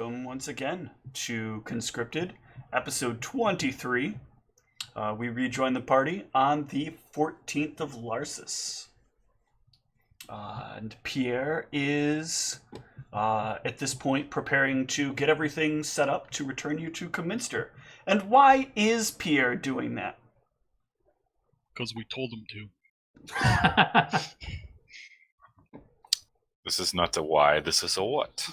welcome once again to Conscripted, episode 23. We rejoin the party on the 14th of Larsis. And Pierre is, at this point, preparing to get everything set up to return you to Kminster. And why is Pierre doing that? Because we told him to. This is not a why, this is a what.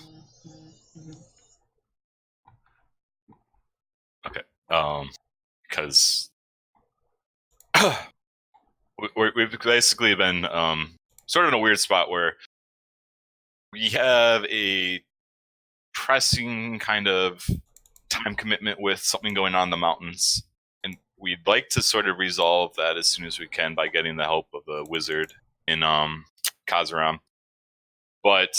Okay, because we've basically been sort of in a weird spot where we have a pressing kind of time commitment with something going on in the mountains, and we'd like to sort of resolve that as soon as we can by getting the help of a wizard in Kazaram. But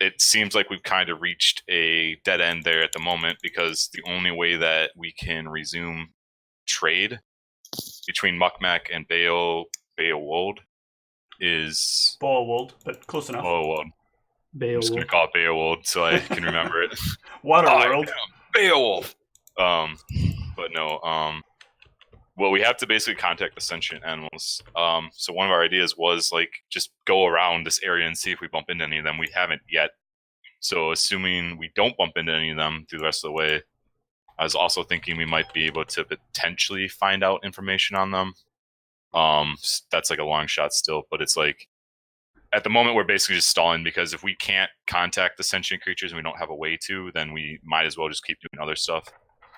it seems like we've kind of reached a dead end there at the moment, because the only way that we can resume trade between Mukmak and Beowulf is... Beowulf, but close enough. Beowulf. I'm Beowulf. just going to call it Beowulf so I can remember it. Waterworld. Beowulf! But no, well, we have to basically contact the sentient animals. So one of our ideas was, like, just go around this area and see if we bump into any of them. We haven't yet. So assuming we don't bump into any of them through the rest of the way, I was also thinking we might be able to potentially find out information on them. That's like a long shot still, but it's like, at the moment we're basically just stalling, because if we can't contact the sentient creatures and we don't have a way to, then we might as well just keep doing other stuff.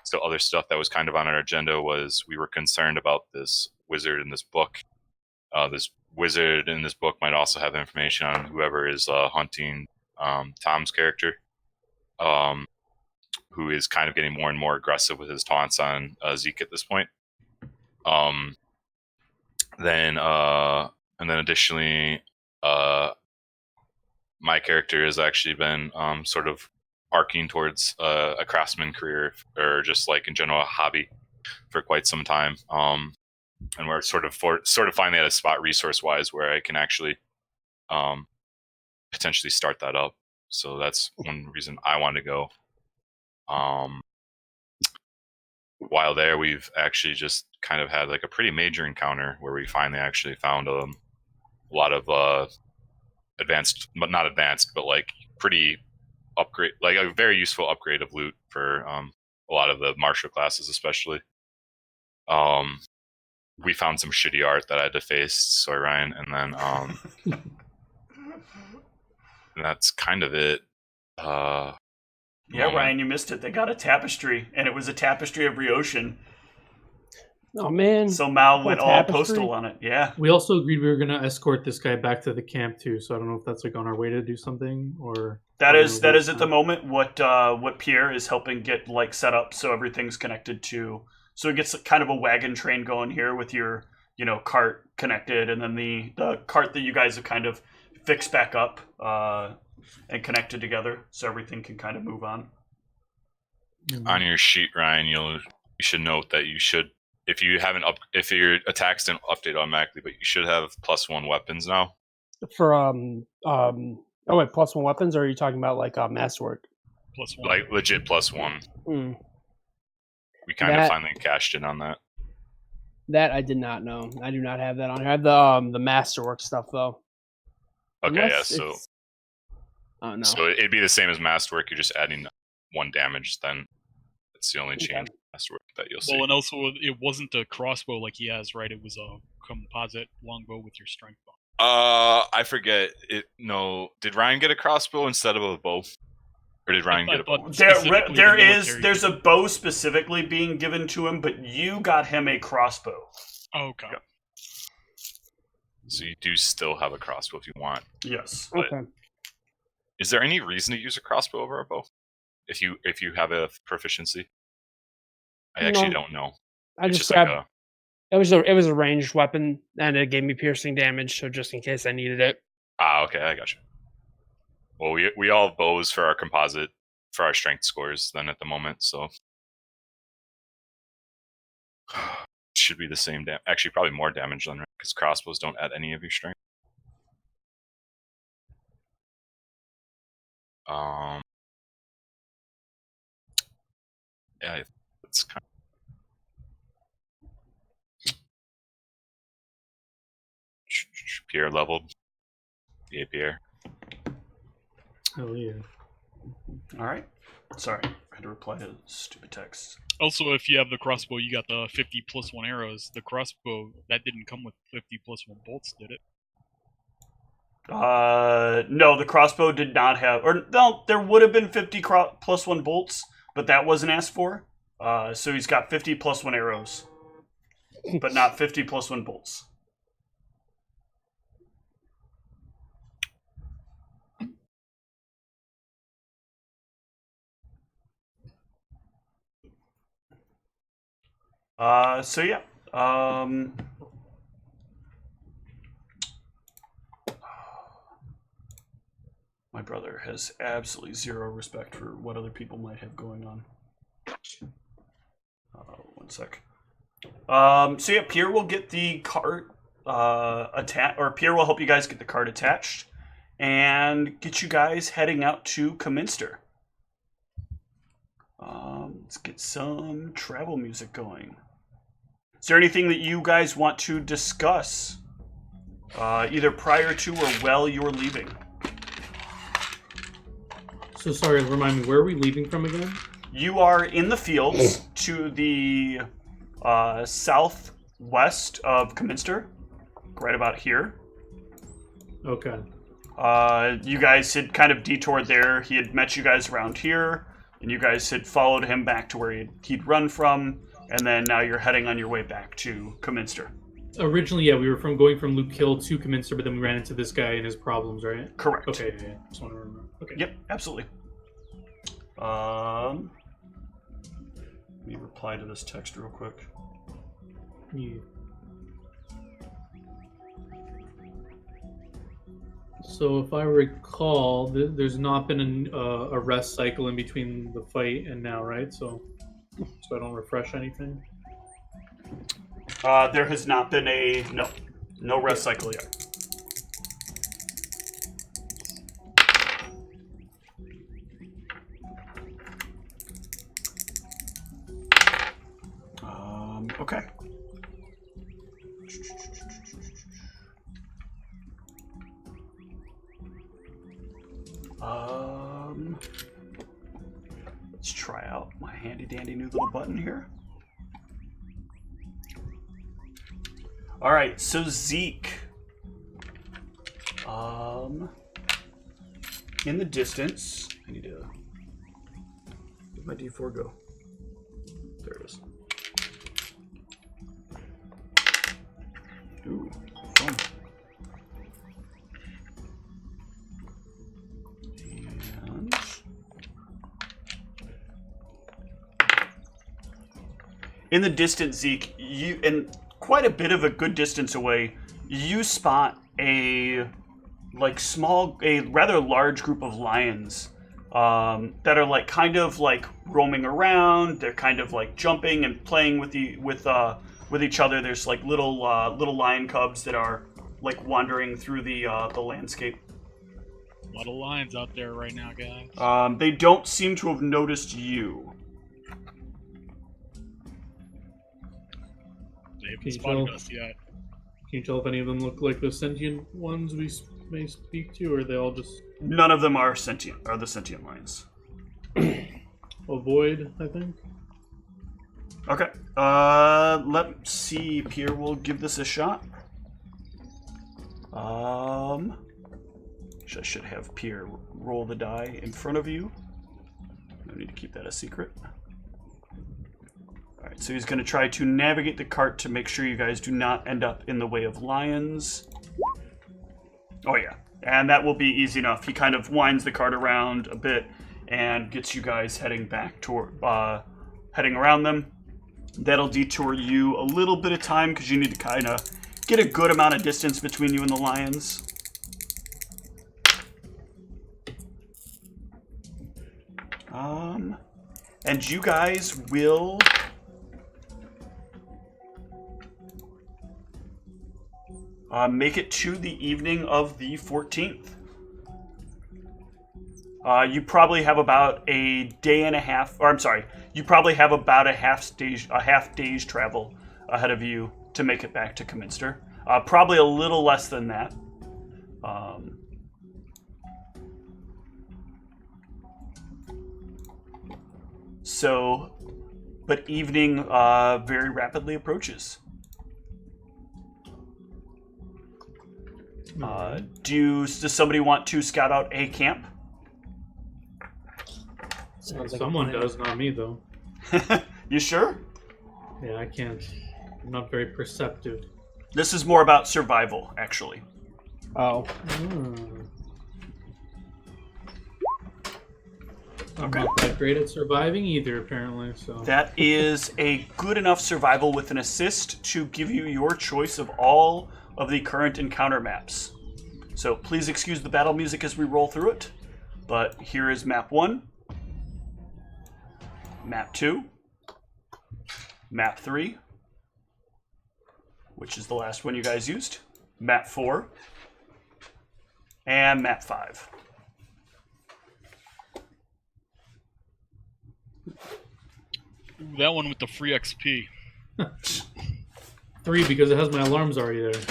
So other stuff that was kind of on our agenda was, we were concerned about this wizard in this book. This wizard in this book might also have information on whoever is hunting Tom's character, who is kind of getting more and more aggressive with his taunts on Zeke at this point. And then additionally, my character has actually been sort of arcing towards a craftsman career, or just like in general a hobby, for quite some time. And we're sort of finally at a spot resource wise where I can actually potentially start that up. So that's one reason I want to go. While there, we've actually just kind of had like a pretty major encounter where we finally actually found a lot of advanced, but not advanced, but like pretty upgrade, like a very useful upgrade of loot for a lot of the martial classes, especially. We found some shitty art that I defaced, sorry Ryan, and then and that's kind of it. Yeah, Ryan, you missed it. They got a tapestry, and it was a tapestry of Ryotion. Oh man! So Mal went all tapestry? postal on it. Yeah. We also agreed we were going to escort this guy back to the camp too. So I don't know if that's like on our way to do something, or That is at the moment what Pierre is helping get like set up, so everything's connected to. So it gets kind of a wagon train going here with your cart connected, and then the cart that you guys have kind of fixed back up and connected together, so everything can kind of move on. On your sheet, Ryan, you should note that you should, if your attacks didn't update automatically, but you should have +1 weapons now. For +1 weapons, or are you talking about like masterwork? +1. Like legit +1. Mm. We kind of finally cashed in on that. That I did not know. I do not have that on here. I have the masterwork stuff though. Okay, Unless yeah, so it's... Oh no. so it'd be the same as masterwork. You're just adding 1 damage. Then it's the only change in masterwork that you'll see. Well, and also it wasn't a crossbow like he has, right? It was a composite longbow with your strength bonus. I forget. No, did Ryan get a crossbow instead of a bow? Or did Ryan get a bow? There's a bow specifically being given to him, but you got him a crossbow. Oh, okay. Yeah. So you do still have a crossbow if you want. Yes. But Okay. is there any reason to use a crossbow over a bow? If you have a proficiency? I actually don't know. I It's just like grabbed. It was a ranged weapon, and it gave me piercing damage, so just in case I needed it. okay, I got you. Well, we all have bows for our composite, for our strength scores then at the moment, so should be the same actually probably more damage then, right? Because crossbows don't add any of your strength. Yeah, it's kind of Pierre leveled. Yeah, Pierre. Hell yeah. All right. Sorry, I had to reply to stupid text. Also, if you have the crossbow, you got the 50 plus 1 arrows. The crossbow, that didn't come with 50 plus 1 bolts, did it? No, the crossbow did not have, or no, there would have been 50 plus 1 bolts, but that wasn't asked for. So he's got 50 plus 1 arrows, but not 50 plus 1 bolts. So yeah. My brother has absolutely zero respect for what other people might have going on. One sec. So yeah, Pierre will get the cart attached, or Pierre will help you guys get the cart attached, and get you guys heading out to Cominster. Let's get some travel music going. Is there anything that you guys want to discuss, either prior to or while you're leaving? So sorry, remind me, where are we leaving from again? You are in the fields to the southwest of Cominster, right about here. Okay. You guys had kind of detoured there. He had met you guys around here, and you guys had followed him back to where he'd run from, and then now you're heading on your way back to Cominster. Originally, yeah, we were going from Luke Hill to Cominster, but then we ran into this guy and his problems, right? Correct. Okay, yeah. Just want to remember. Okay. Yep, absolutely. Let me reply to this text real quick. Yeah. So if I recall, there's not been a rest cycle in between the fight and now, right? So I don't refresh anything. There has not been no rest cycle yet. Okay. Let's try out my handy dandy new little button here. All right, so Zeke, in the distance, I need to, where'd my D4 go? There it is. Ooh, fun. And in the distance, Zeke, and quite a bit of a good distance away, you spot a rather large group of lions that are kind of roaming around. They're kind of jumping and playing with each other. There's little lion cubs that are wandering through the landscape. A lot of lions out there right now, guys. They don't seem to have noticed you. They haven't Can you spotted tell? us yet. Can you tell if any of them look like the sentient ones we may speak to, or are they all just None of them are sentient. Are the sentient lions? avoid? I think. Okay. Let's see. Pierre will give this a shot. I should have Pierre roll the die in front of you. No need to keep that a secret. All right. So he's going to try to navigate the cart to make sure you guys do not end up in the way of lions. Oh yeah, and that will be easy enough. He kind of winds the cart around a bit and gets you guys heading back toward, heading around them. That'll detour you a little bit of time because you need to kind of get a good amount of distance between you and the lions. And you guys will make it to the evening of the 14th. You probably have about a day and a half, or I'm sorry, you probably have about a half day's travel ahead of you to make it back to Kminster. Probably a little less than that. But evening very rapidly approaches. Does somebody want to scout out a camp? Sounds like Someone a plan. does, not me though. You sure? Yeah, I can't. I'm not very perceptive. This is more about survival, actually. Oh, I'm Okay. not that great at surviving either, apparently. So That is a good enough survival with an assist to give you your choice of all of the current encounter maps. So please excuse the battle music as we roll through it. But here is map 1, map 2, map 3, which is the last one you guys used, map 4, and map 5. Ooh, that one with the free XP. 3 because it has my alarms already there.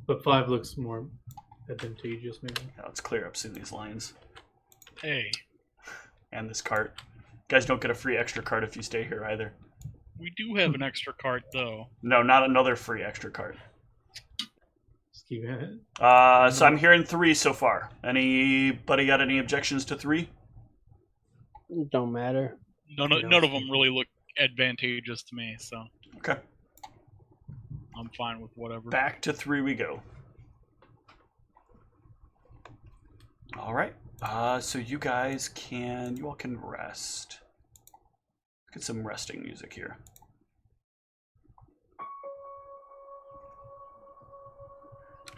But 5 looks more advantageous, maybe. Now let's clear up some of these lines. Hey, And this cart. You guys don't get a free extra cart if you stay here either. we do have an extra cart though. No, not another free extra cart. Just keep it. So I'm hearing 3 so far. Anybody got any objections to 3? it don't matter. None of them really look advantageous to me, so Okay. I'm fine with whatever. Back to 3 we go. All right. So you all can rest. Get some resting music here.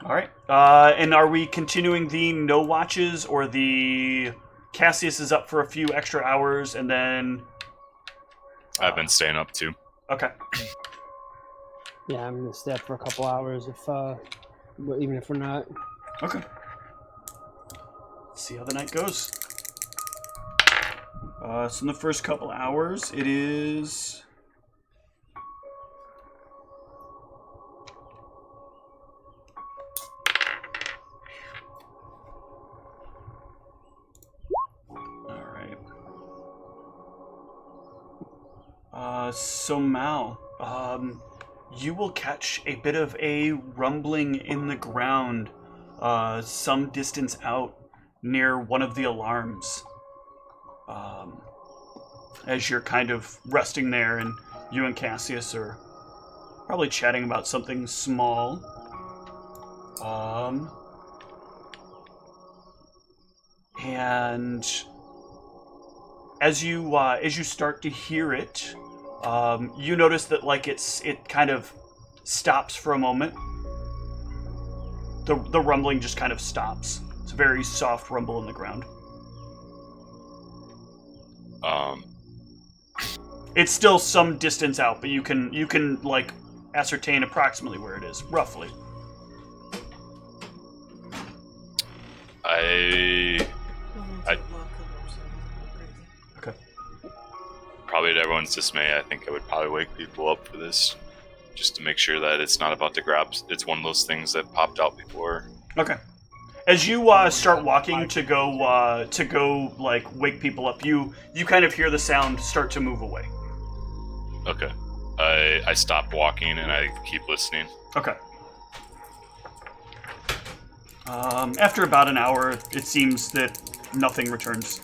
All right. And are we continuing the no watches, or the Cassius is up for a few extra hours and then? I've been staying up too. Okay. Yeah, I'm gonna stay up for a couple hours even if we're not. Okay. See how the night goes. So in the first couple hours, it is. All right. So Mal, you will catch a bit of a rumbling in the ground, some distance out near one of the alarms. As you're kind of resting there, and you and Cassius are probably chatting about something small. And as you start to hear it, you notice that it kind of stops for a moment. The rumbling just kind of stops. It's a very soft rumble in the ground. It's still some distance out, but you can like ascertain approximately where it is, roughly. Okay. Probably to everyone's dismay, I think I would probably wake people up for this, just to make sure that it's not about to grab. It's one of those things that popped out before. Okay. As you start walking to go like wake people up, you kind of hear the sound start to move away. Okay. I stopped walking and I keep listening. Okay. After about an hour, it seems that nothing returns.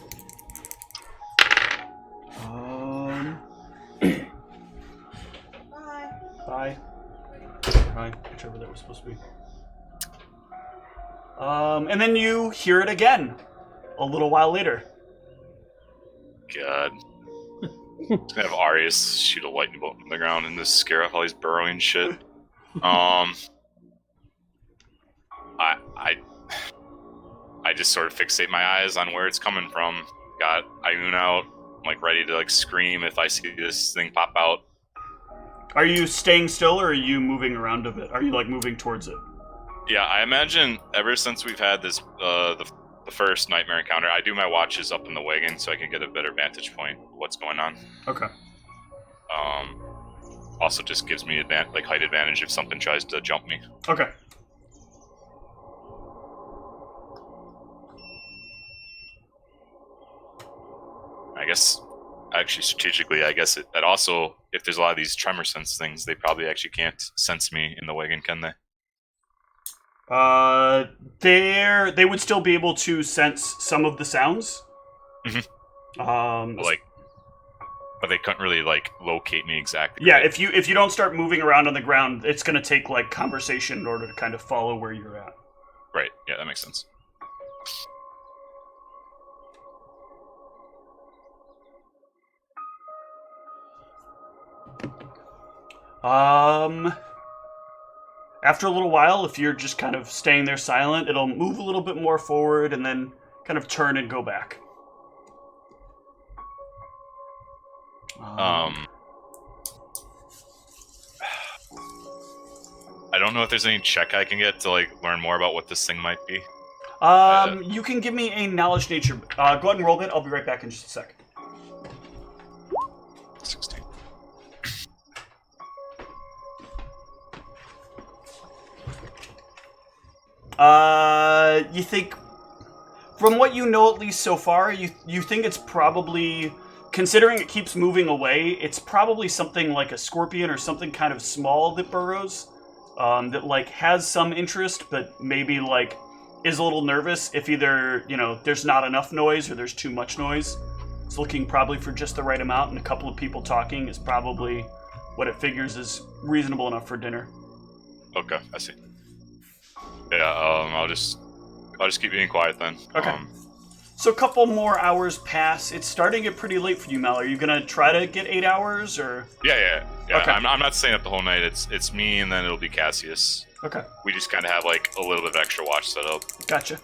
Bye. Bye. Whichever that was supposed to be. And then you hear it again a little while later. God. Gonna have Arius shoot a lightning bolt from the ground and just scare off all these burrowing shit. I just sort of fixate my eyes on where it's coming from. Got Ioun out, like ready to like scream if I see this thing pop out. Are you staying still, or are you moving around a bit? Are you like moving towards it? Yeah, I imagine ever since we've had this, the first nightmare encounter, I do my watches up in the wagon so I can get a better vantage point of what's going on. Okay. Also just gives me height advantage if something tries to jump me. Okay. I guess, actually, strategically, I guess that also, if there's a lot of these tremor sense things, they probably actually can't sense me in the wagon, can they? They would still be able to sense some of the sounds. Mm-hmm. But they couldn't really locate me exactly. Yeah, right? if you don't start moving around on the ground, it's gonna take conversation in order to kind of follow where you're at. Right. Yeah, that makes sense. After a little while, if you're just kind of staying there silent, it'll move a little bit more forward and then kind of turn and go back. I don't know if there's any check I can get to learn more about what this thing might be. You can give me a knowledge nature. Go ahead and roll that. I'll be right back in just a sec. 16. You think, from what you know at least so far, you think it's probably, considering it keeps moving away, it's probably something like a scorpion or something kind of small that burrows, that has some interest, but maybe is a little nervous if either, there's not enough noise or there's too much noise. It's looking probably for just the right amount, and a couple of people talking is probably what it figures is reasonable enough for dinner. Okay, I see. Yeah, I'll just keep being quiet then. Okay. So a couple more hours pass. It's starting to get pretty late for you, Mel. Are you gonna try to get 8 hours, or? Yeah. Okay. I'm not staying up the whole night. It's me, and then it'll be Cassius. Okay. We just kind of have a little bit of extra watch set up. Gotcha.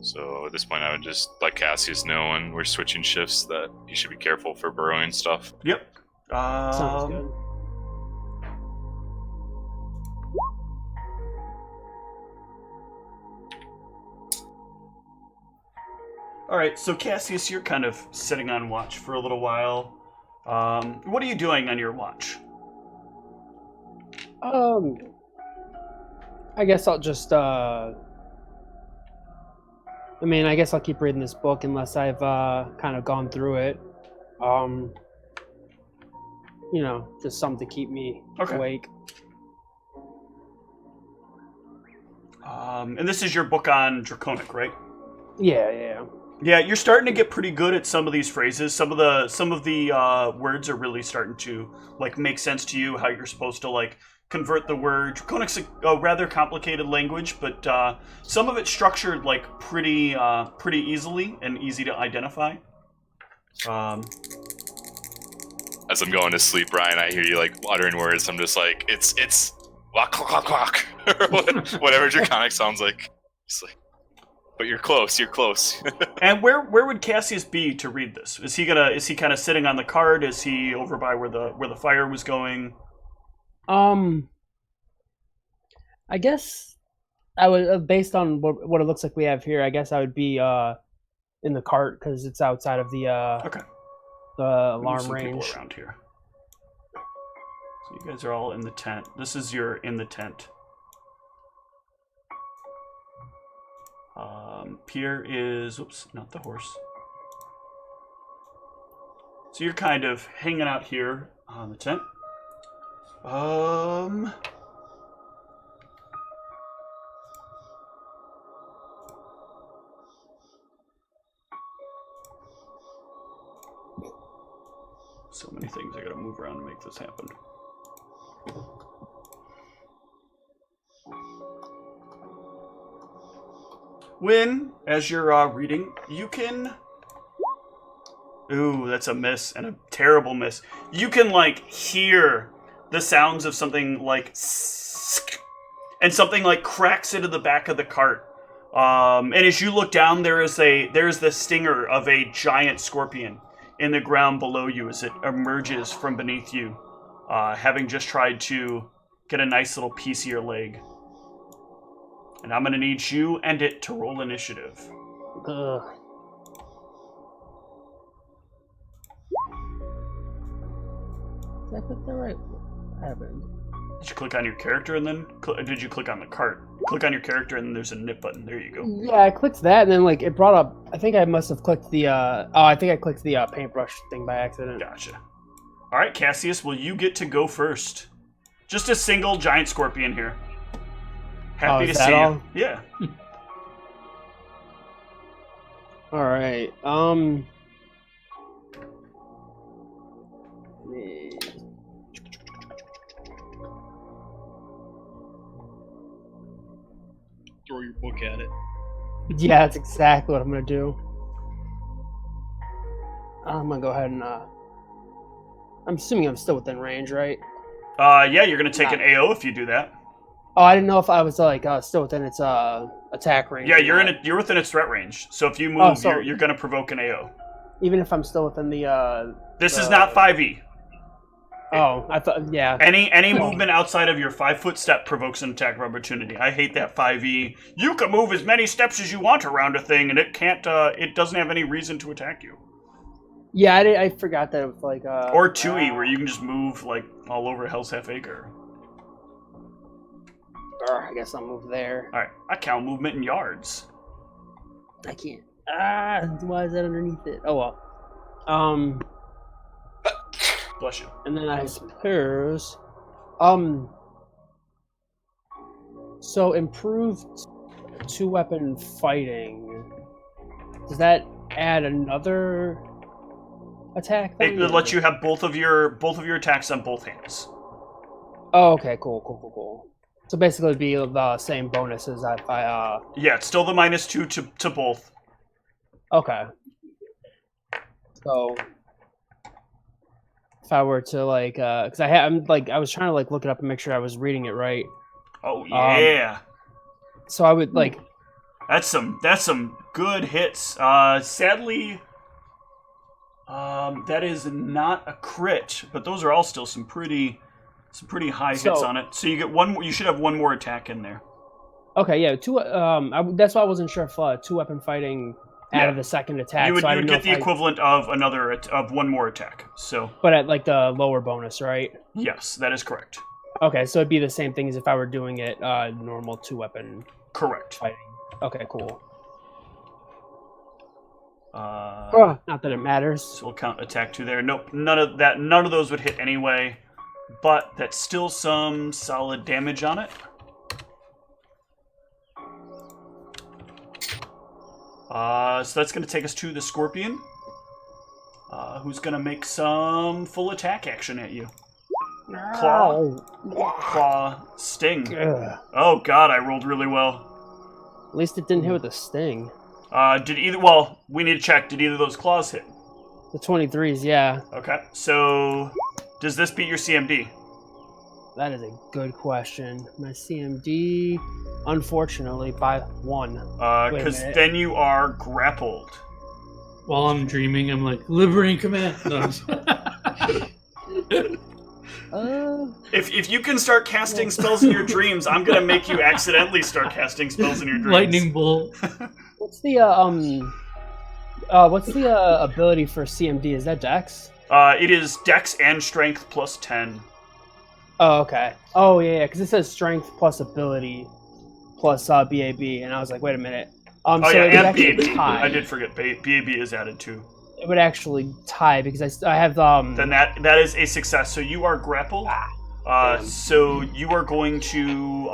So at this point, I would just let Cassius know when we're switching shifts that he should be careful for burrowing stuff. Yep. Sounds good. All right, so Cassius, you're kind of sitting on watch for a little while. What are you doing on your watch? I guess I'll just I guess I'll keep reading this book unless I've kind of gone through it. Just something to keep me awake. And this is your book on Draconic, right? Yeah. Yeah, you're starting to get pretty good at some of these phrases. Some of the words are really starting to make sense to you. How you're supposed to convert the word. Draconic's a rather complicated language, but some of it's structured pretty easily and easy to identify. As I'm going to sleep, Brian, I hear you uttering words. I'm just it's wak clock clock or whatever Draconic sounds like. Just but you're close. And where would Cassius be to read this? Is he kind of sitting on the cart? Is he over by where the fire was going? I guess I would, based on what it looks like we have here, I guess I would be in the cart because it's outside of the the alarm range. Around here. So you guys are all in the tent. This is your in the tent. Pierre is, oops, not the horse. So you're kind of hanging out here on the tent. So many things I gotta move around to make this happen. When, as you're reading, you can... Ooh, that's a miss, and a terrible miss. You can, hear the sounds of something and something, cracks into the back of the cart. And as you look down, there's the stinger of a giant scorpion in the ground below you as it emerges from beneath you. having just tried to get a nice little piece of your leg. And I'm going to need you and it to roll initiative. Ugh. Did I click the right? What happened? Did you click on your character and then did you click on the cart? Click on your character and then there's a nip button. There you go. Yeah, I clicked that and then like it brought up. I think I must have clicked the. I think I clicked the paintbrush thing by accident. Gotcha. All right, Cassius, will you get to go first? Just a single giant scorpion here. Happy to is that see all? you. Yeah. All right. Throw your book at it. Yeah, that's exactly what I'm gonna do. I'm gonna go ahead and. I'm assuming I'm still within range, right? Yeah, you're gonna take an AO if you do that. Oh, I didn't know if I was like still within its attack range. Yeah, or you're not. you're within its threat range. So if you move, so- you're gonna provoke an AO. Even if I'm still within the. This is not 5e. Oh, I thought. Yeah. Any movement outside of your 5-foot step provokes an attack of opportunity. I hate that 5e. You can move as many steps as you want around a thing, and it can't. It doesn't have any reason to attack you. Yeah, I forgot that it was like. Or 2e, where you can just move like all over Hell's Half Acre. I guess I'll move there. All right, I count movement in yards. I can't. Why is that underneath it? Oh well. Bless you. And then I suppose, so improved 2-weapon fighting. Does that add another attack? It lets you have both of your attacks on both hands. Oh, okay, cool. So basically, it'd be the same bonus as if I. Yeah, it's still the -2 to both. Okay. So if I were to like, because I was trying to like look it up and make sure I was reading it right. Oh yeah. So I would like. That's some good hits. Sadly, that is not a crit, but those are all still some pretty high hits on it. So you get one. You should have one more attack in there. Okay, yeah, that's why I wasn't sure if 2-weapon fighting added a second attack. You would, so you would get the equivalent of one more attack. So, but at like the lower bonus, right? Yes, that is correct. Okay, so it'd be the same thing as if I were doing it normal 2-weapon. Correct. Fighting. Okay, cool. Not that it matters. So we'll count attack 2 there. Nope, none of those would hit anyway. But that's still some solid damage on it. So that's going to take us to the Scorpion, who's going to make some full attack action at you. Claw, sting. Ugh. Oh god, I rolled really well. At least it didn't hit with a sting. We need to check. Did either of those claws hit? The 23s, yeah. Okay, so does this beat your CMD? That is a good question. My CMD, unfortunately, by 1. Because then you are grappled. While I'm dreaming, I'm like, liberating command. No. If you can start casting spells in your dreams, I'm gonna make you accidentally start casting spells in your dreams. Lightning bolt. What's the ability for CMD? Is that Dex? It is Dex and Strength plus 10. Oh, okay. Oh, yeah, because it says Strength plus Ability plus BAB, and I was like, wait a minute. And BAB. Tie. I did forget BAB is added too. It would actually tie because I have Then that is a success. So you are grappled. So you are going to.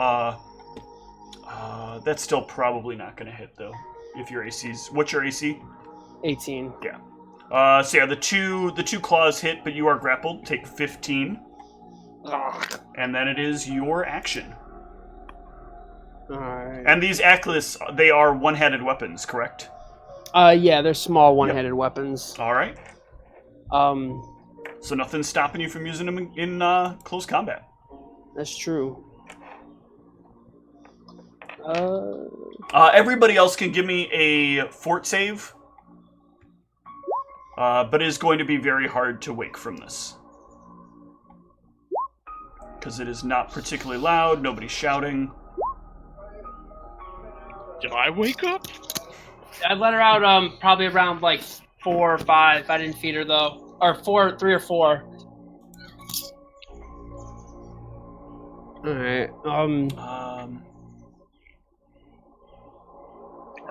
That's still probably not going to hit though. If your AC's, what's your AC? 18. Yeah. So yeah, the two claws hit, but you are grappled. Take 15. Ugh. And then it is your action. Alright. And these Ackless, they are one-handed weapons, correct? Yeah, they're small one-handed weapons. All right. So nothing's stopping you from using them in close combat. That's true. Everybody else can give me a fort save, but it is going to be very hard to wake from this. because it is not particularly loud. Nobody's shouting. Did I wake up? I let her out probably around like 4 or 5. I didn't feed her though, or 3 or 4. All right.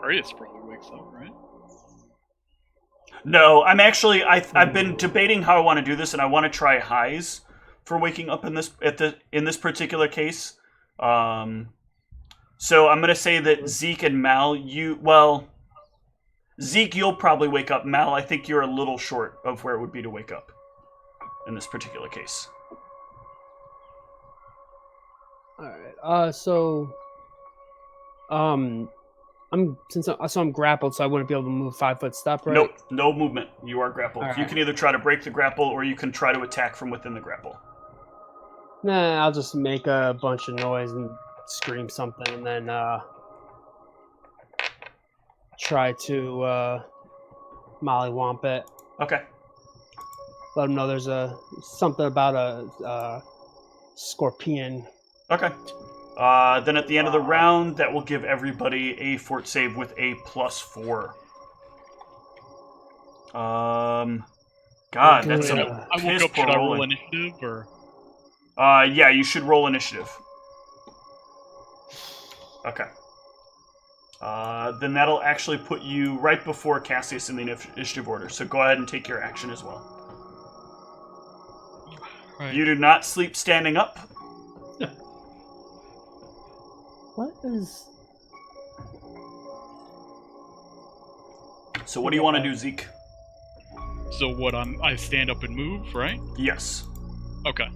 Arius probably wakes up, right? No, I'm actually. I've been debating how I want to do this, and I want to try highs for waking up in this particular case. So I'm gonna say that Zeke and Mal, Zeke, you'll probably wake up. Mal, I think you're a little short of where it would be to wake up in this particular case. All right. I'm grappled, so I wouldn't be able to move 5 foot step, right? Nope, no movement. You are grappled. All You right. can either try to break the grapple, or you can try to attack from within the grapple. Nah, I'll just make a bunch of noise and scream something, and then try to mollywomp it. Okay. Let them know there's something about a scorpion. Okay. Then at the end of the round, that will give everybody a fort save with a +4. God, that's some Yeah. I woke piss up. poor Should I roll rolling. initiative or? Yeah, you should roll initiative. Okay. Then that'll actually put you right before Cassius in the initiative order. So go ahead and take your action as well. Right. You do not sleep standing up. What is? So what do you want to do, Zeke? So what? I stand up and move, right? Yes. Okay.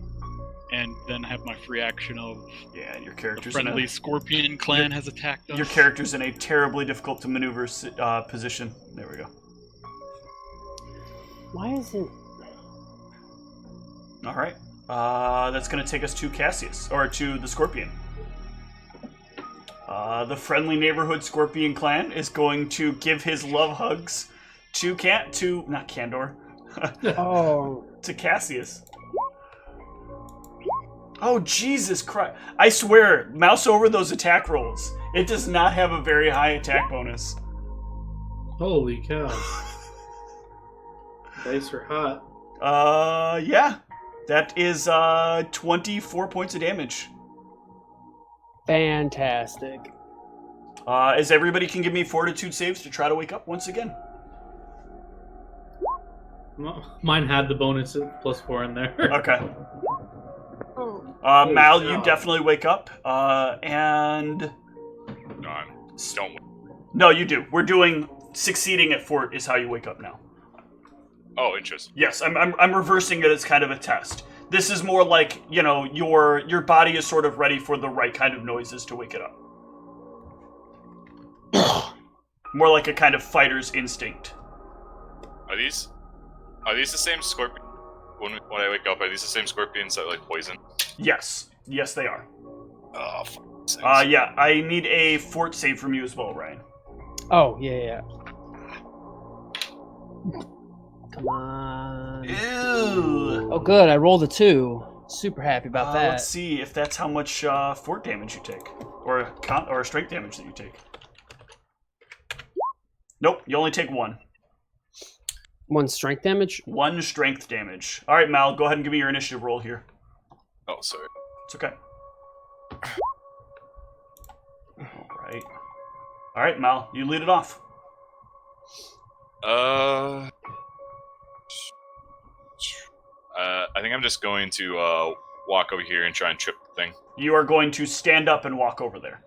And then have my free action of Yeah, your the character's friendly Scorpion clan has attacked us. Your character's in a terribly difficult to maneuver position. There we go. Why is it? All right. That's going to take us to Cassius, or to the Scorpion. The friendly neighborhood Scorpion clan is going to give his love hugs to not Candor, Oh, to Cassius. Oh, Jesus Christ. I swear, mouse over those attack rolls. It does not have a very high attack bonus. Holy cow. Dice are hot. Yeah. That is 24 points of damage. fantastic. As everybody can give me fortitude saves to try to wake up once again. Well, mine had the bonus at +4 in there. Okay. Oh. Mal, cow. you definitely wake up. And... No, I don't. No, you do. We're doing succeeding at fort is how you wake up now. Oh, interesting. Yes, I'm reversing it as kind of a test. This is more like, your body is sort of ready for the right kind of noises to wake it up. More like a kind of fighter's instinct. Are these the same scorpion? When I wake up, are these the same scorpions that like poison? Yes. Yes, they are. Oh, fuck. Yeah, I need a fort save from you as well, Ryan. Oh, yeah. Come on. Ew. Oh, good. I rolled a 2. Super happy about that. Let's see if that's how much fort damage you take, or strength damage that you take. Nope, you only take 1. 1 strength damage? 1 strength damage. All right, Mal, go ahead and give me your initiative roll here. Oh, sorry. It's okay. All right, Mal, you lead it off. I think I'm just going to walk over here and try and trip the thing. You are going to stand up and walk over there,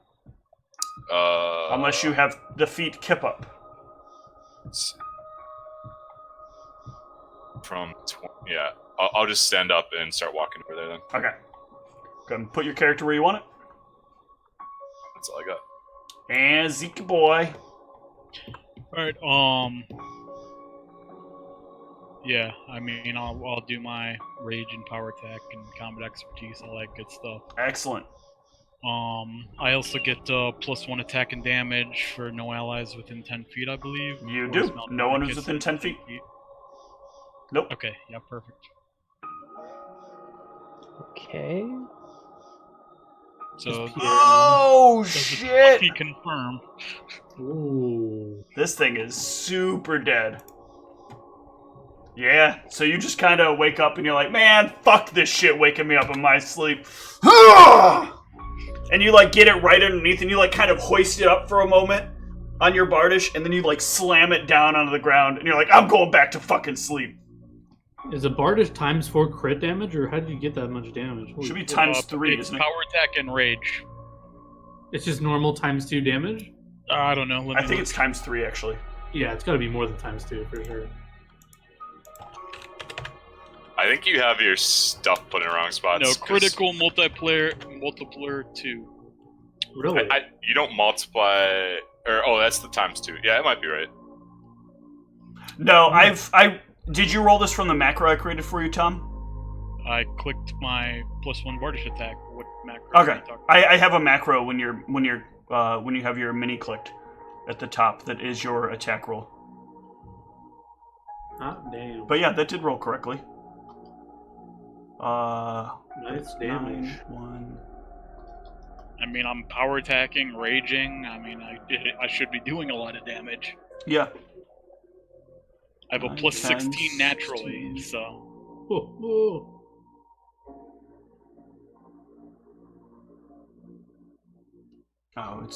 unless you have the feet kip up. Let's see. Yeah, I'll just stand up and start walking over there then. Okay. Go ahead and put your character where you want it. That's all I got. And Zeke boy. Alright, yeah, I mean, I'll do my rage and power attack and combat expertise, all that good stuff. Excellent. I also get +1 attack and damage for no allies within 10 feet, I believe. You Or do. is Mount No one Vernon who's gets within 10 feet. Nope. Okay, yeah, perfect. Okay. So Oh does the shit! 20 confirm? Ooh. This thing is super dead. Yeah, so you just kind of wake up and you're like, man, fuck this shit waking me up in my sleep. And you like get it right underneath and you like kind of hoist it up for a moment on your bardish and then you like slam it down onto the ground and you're like, I'm going back to fucking sleep. Is a Bardish ×4 crit damage, or how did you get that much damage? Holy Should be shit. times 3, It's isn't it? power attack and rage. It's just normal ×2 damage? I don't know. Let me I think look. it's times 3 actually. Yeah, it's gotta be more than ×2 for sure. I think you have your stuff put in the wrong spots. No, 'cause critical multiplier 2. Really? you don't multiply, or that's the ×2. Yeah, it might be right. No, did you roll this from the macro I created for you, Tom? I clicked my +1 Bardish attack. What macro? Okay, are you talking I have a macro when you have your mini clicked at the top that is your attack roll. Hot damn. But yeah, that did roll correctly. Nice damage. 9, 1. I mean, I'm power attacking, raging. I mean, I should be doing a lot of damage. Yeah. I have a 9 +16 times naturally, 2. so Oh, Oh,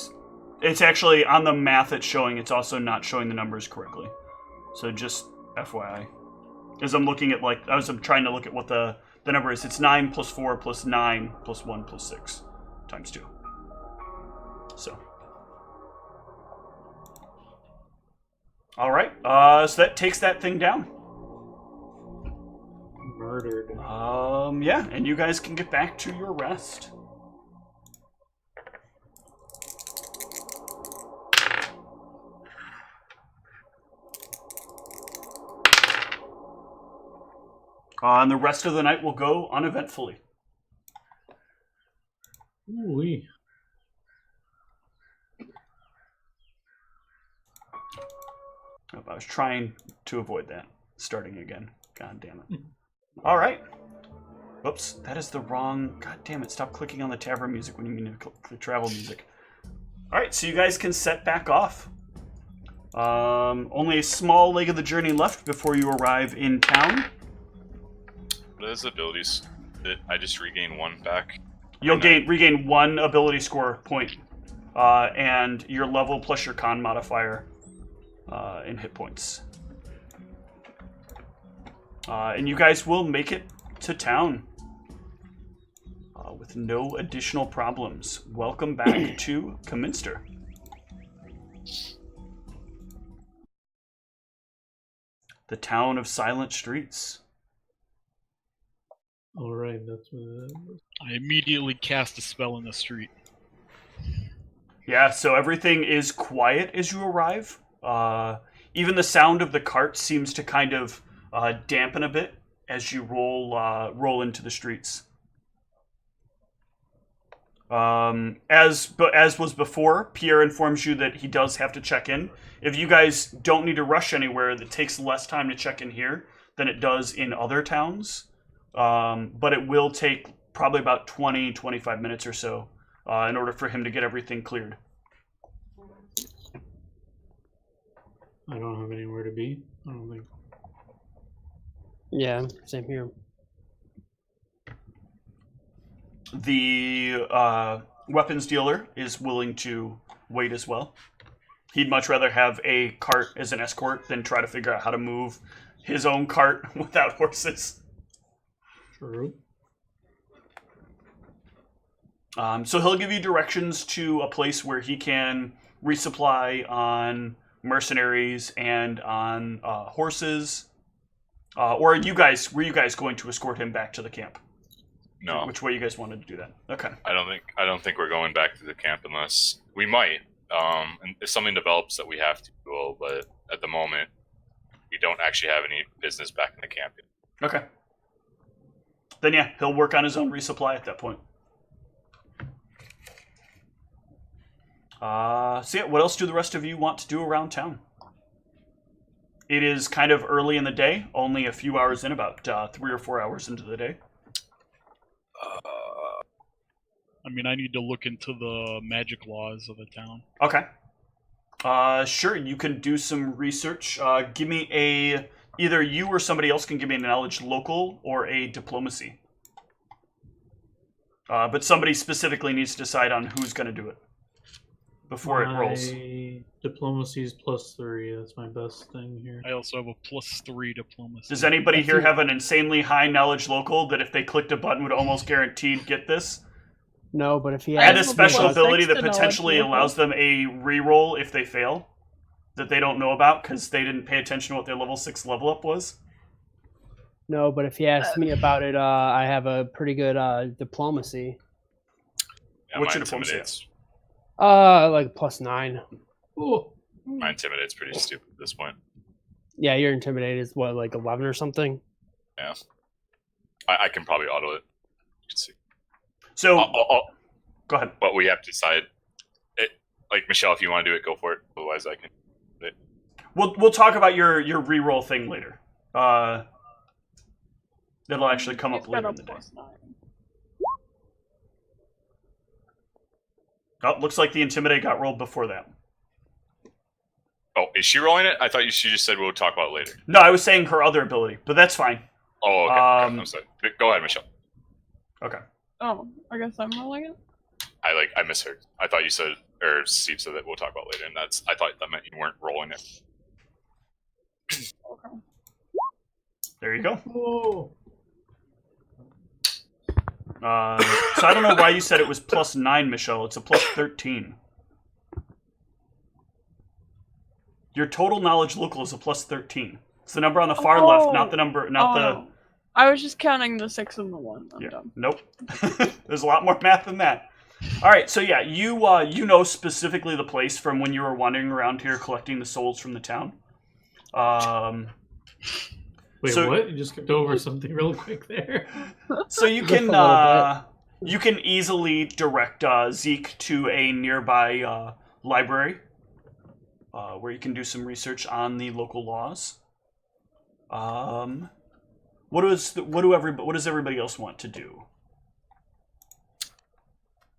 it's actually on the math it's showing. It's also not showing the numbers correctly. So just FYI, as I'm looking at I'm trying to look at what the number is. It's 9 + 4 + 9 + 1 + 6 times 2. So. All right. So that takes that thing down. murdered. Yeah, and you guys can get back to your rest. And the rest of the night will go uneventfully. Ooh-wee. I was trying to avoid that. Starting again. God damn it. All right. Whoops, that is the wrong... God damn it, stop clicking on the tavern music when you mean to click travel music. All right, so you guys can set back off. Only a small leg of the journey left before you arrive in town. What is abilities? I just regain 1 back. You'll regain 1 ability score point, and your level plus your con modifier in hit points. And you guys will make it to town with no additional problems. Welcome back to Kminster. The town of silent streets. All right, that's what. I immediately cast a spell in the street. Yeah, so everything is quiet as you arrive. Even the sound of the cart seems to kind of dampen a bit as you roll into the streets. As was before, Pierre informs you that he does have to check in. If you guys don't need to rush anywhere, it takes less time to check in here than it does in other towns. But it will take probably about 20-25 minutes or so in order for him to get everything cleared. I don't have anywhere to be. I don't think. Yeah, same here. The weapons dealer is willing to wait as well. He'd much rather have a cart as an escort than try to figure out how to move his own cart without horses. True. So he'll give you directions to a place where he can resupply on mercenaries and on horses. Or were you guys going to escort him back to the camp? No. Which way you guys wanted to do that? Okay. I don't think we're going back to the camp unless we might. And if something develops that we have to, go. But at the moment, we don't actually have any business back in the camp yet. Okay. Then yeah, he'll work on his own resupply at that point. So yeah, what else do the rest of you want to do around town? It is kind of early in the day, only a few hours in, about 3 or 4 hours into the day. I mean, I need to look into the magic laws of the town. Okay. Sure, you can do some research. Give me either you or somebody else can give me a knowledge local or a diplomacy. But somebody specifically needs to decide on who's going to do it before it rolls. Diplomacy is +3. That's my best thing here. I also have a +3 diplomacy. Does anybody here have an insanely high knowledge local that if they clicked a button would almost guaranteed get this? No, but if he Add has a special plus ability 6 that to knowledge potentially local. allows them a reroll if they fail that they don't know about because they didn't pay attention to what their level 6 level up was. No, but if he asks me about it, I have a pretty good diplomacy. Yeah, What's my your diplomacy? intimidate's Like +9. Oh, my intimidate's pretty stupid at this point. Yeah, your intimidate is what, like 11 or something? Yeah, I can probably auto it. Let's see. So, go ahead. But we have to decide. Like Michelle, if you want to do it, go for it. Otherwise, I can. We'll talk about your reroll thing later. That'll actually come up He's got later a in the day. +9. Oh, looks like the intimidate got rolled before that. Oh, is she rolling it? I thought she just said we'll talk about it later. No, I was saying her other ability, but that's fine. Oh, okay. Um, I'm sorry. Go ahead, Michelle. Okay. Oh, I guess I'm rolling it. I misheard. I thought you said, or Steve said that we'll talk about it later, and I thought that meant you weren't rolling it. Okay. There you go. whoa. So I don't know why you said it was +9, Michelle. It's a +13. Your total knowledge local is a +13. It's the number on the far left, not the number, not the. No. I was just counting the 6 and the 1. I'm dumb. Nope. There's a lot more math than that. All right, so yeah, you know specifically the place from when you were wandering around here collecting the souls from the town. Wait, So- what? You just skipped over something real quick there. So you Just a can little you can easily direct Zeke to a nearby library where you can do some research on the local laws. What does everybody else want to do?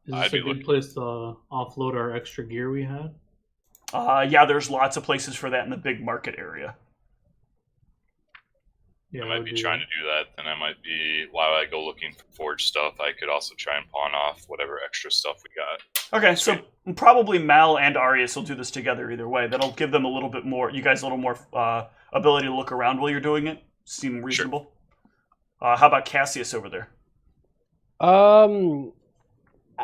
Is I'd this be a good looking- place to offload our extra gear we had? Yeah, there's lots of places for that in the big market area. Yeah, I might be trying to do that. Then I might be, while I go looking for forged stuff, I could also try and pawn off whatever extra stuff we got. Okay, so probably Mal and Arius will do this together either way. That'll give them a little bit more, you guys a little more ability to look around while you're doing it. Seem reasonable. How about Cassius over there? I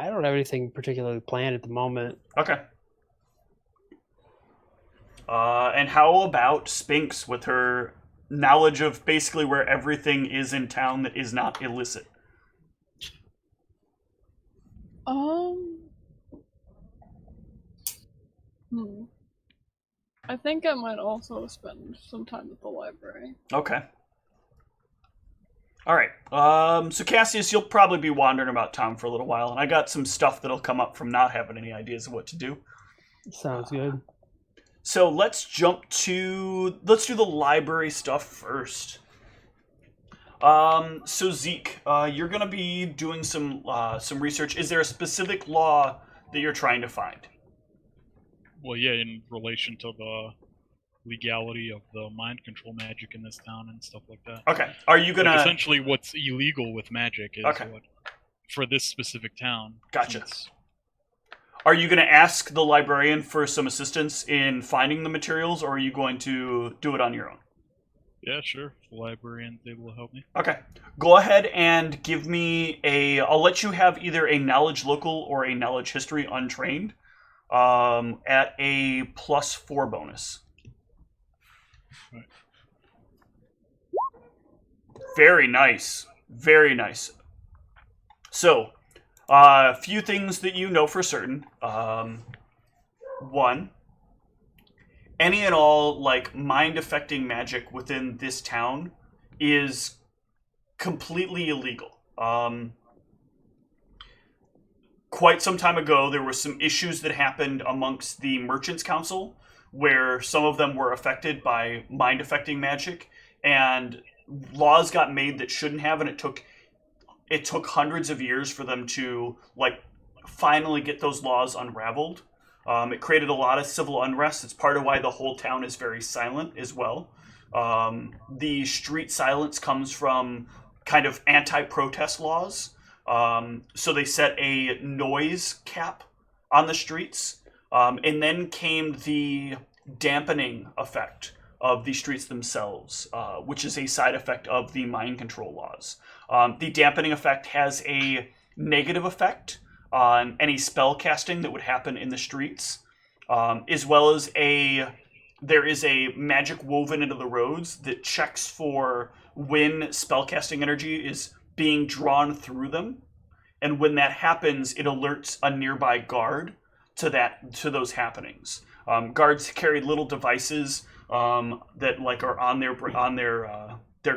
don't have anything particularly planned at the moment. Okay. And how about Spinks with her knowledge of basically where everything is in town that is not illicit? I think I might also spend some time at the library. Okay. All right. So Cassius, you'll probably be wandering about town for a little while, and I got some stuff that'll come up from not having any ideas of what to do. Sounds good. So let's do the library stuff first. So Zeke, you're gonna be doing some research. Is there a specific law that you're trying to find? Well, yeah, in relation to the legality of the mind control magic in this town and stuff like that. Okay. Are you gonna? Like, essentially, what's illegal with magic is Okay. what for this specific town. Gotcha. since- Are you going to ask the librarian for some assistance in finding the materials, or are you going to do it on your own? Yeah, sure. If the librarian's able to help me. Okay. Go ahead and give me I'll let you have either a knowledge local or a knowledge history untrained at a +4 bonus. Right. Very nice. Very nice. So, a few things that you know for certain. One, any and all mind-affecting magic within this town is completely illegal. Quite some time ago, there were some issues that happened amongst the Merchants Council where some of them were affected by mind-affecting magic, and laws got made that shouldn't have, and it took it took hundreds of years for them to like finally get those laws unraveled. It created a lot of civil unrest. It's part of why the whole town is very silent as well. The street silence comes from kind of anti-protest laws. So they set a noise cap on the streets. And then came the dampening effect of the streets themselves, which is a side effect of the mind control laws. The dampening effect has a negative effect on any spell casting that would happen in the streets, as well as there is a magic woven into the roads that checks for when spellcasting energy is being drawn through them, and when that happens, it alerts a nearby guard to those happenings. Guards carry little devices that like are on their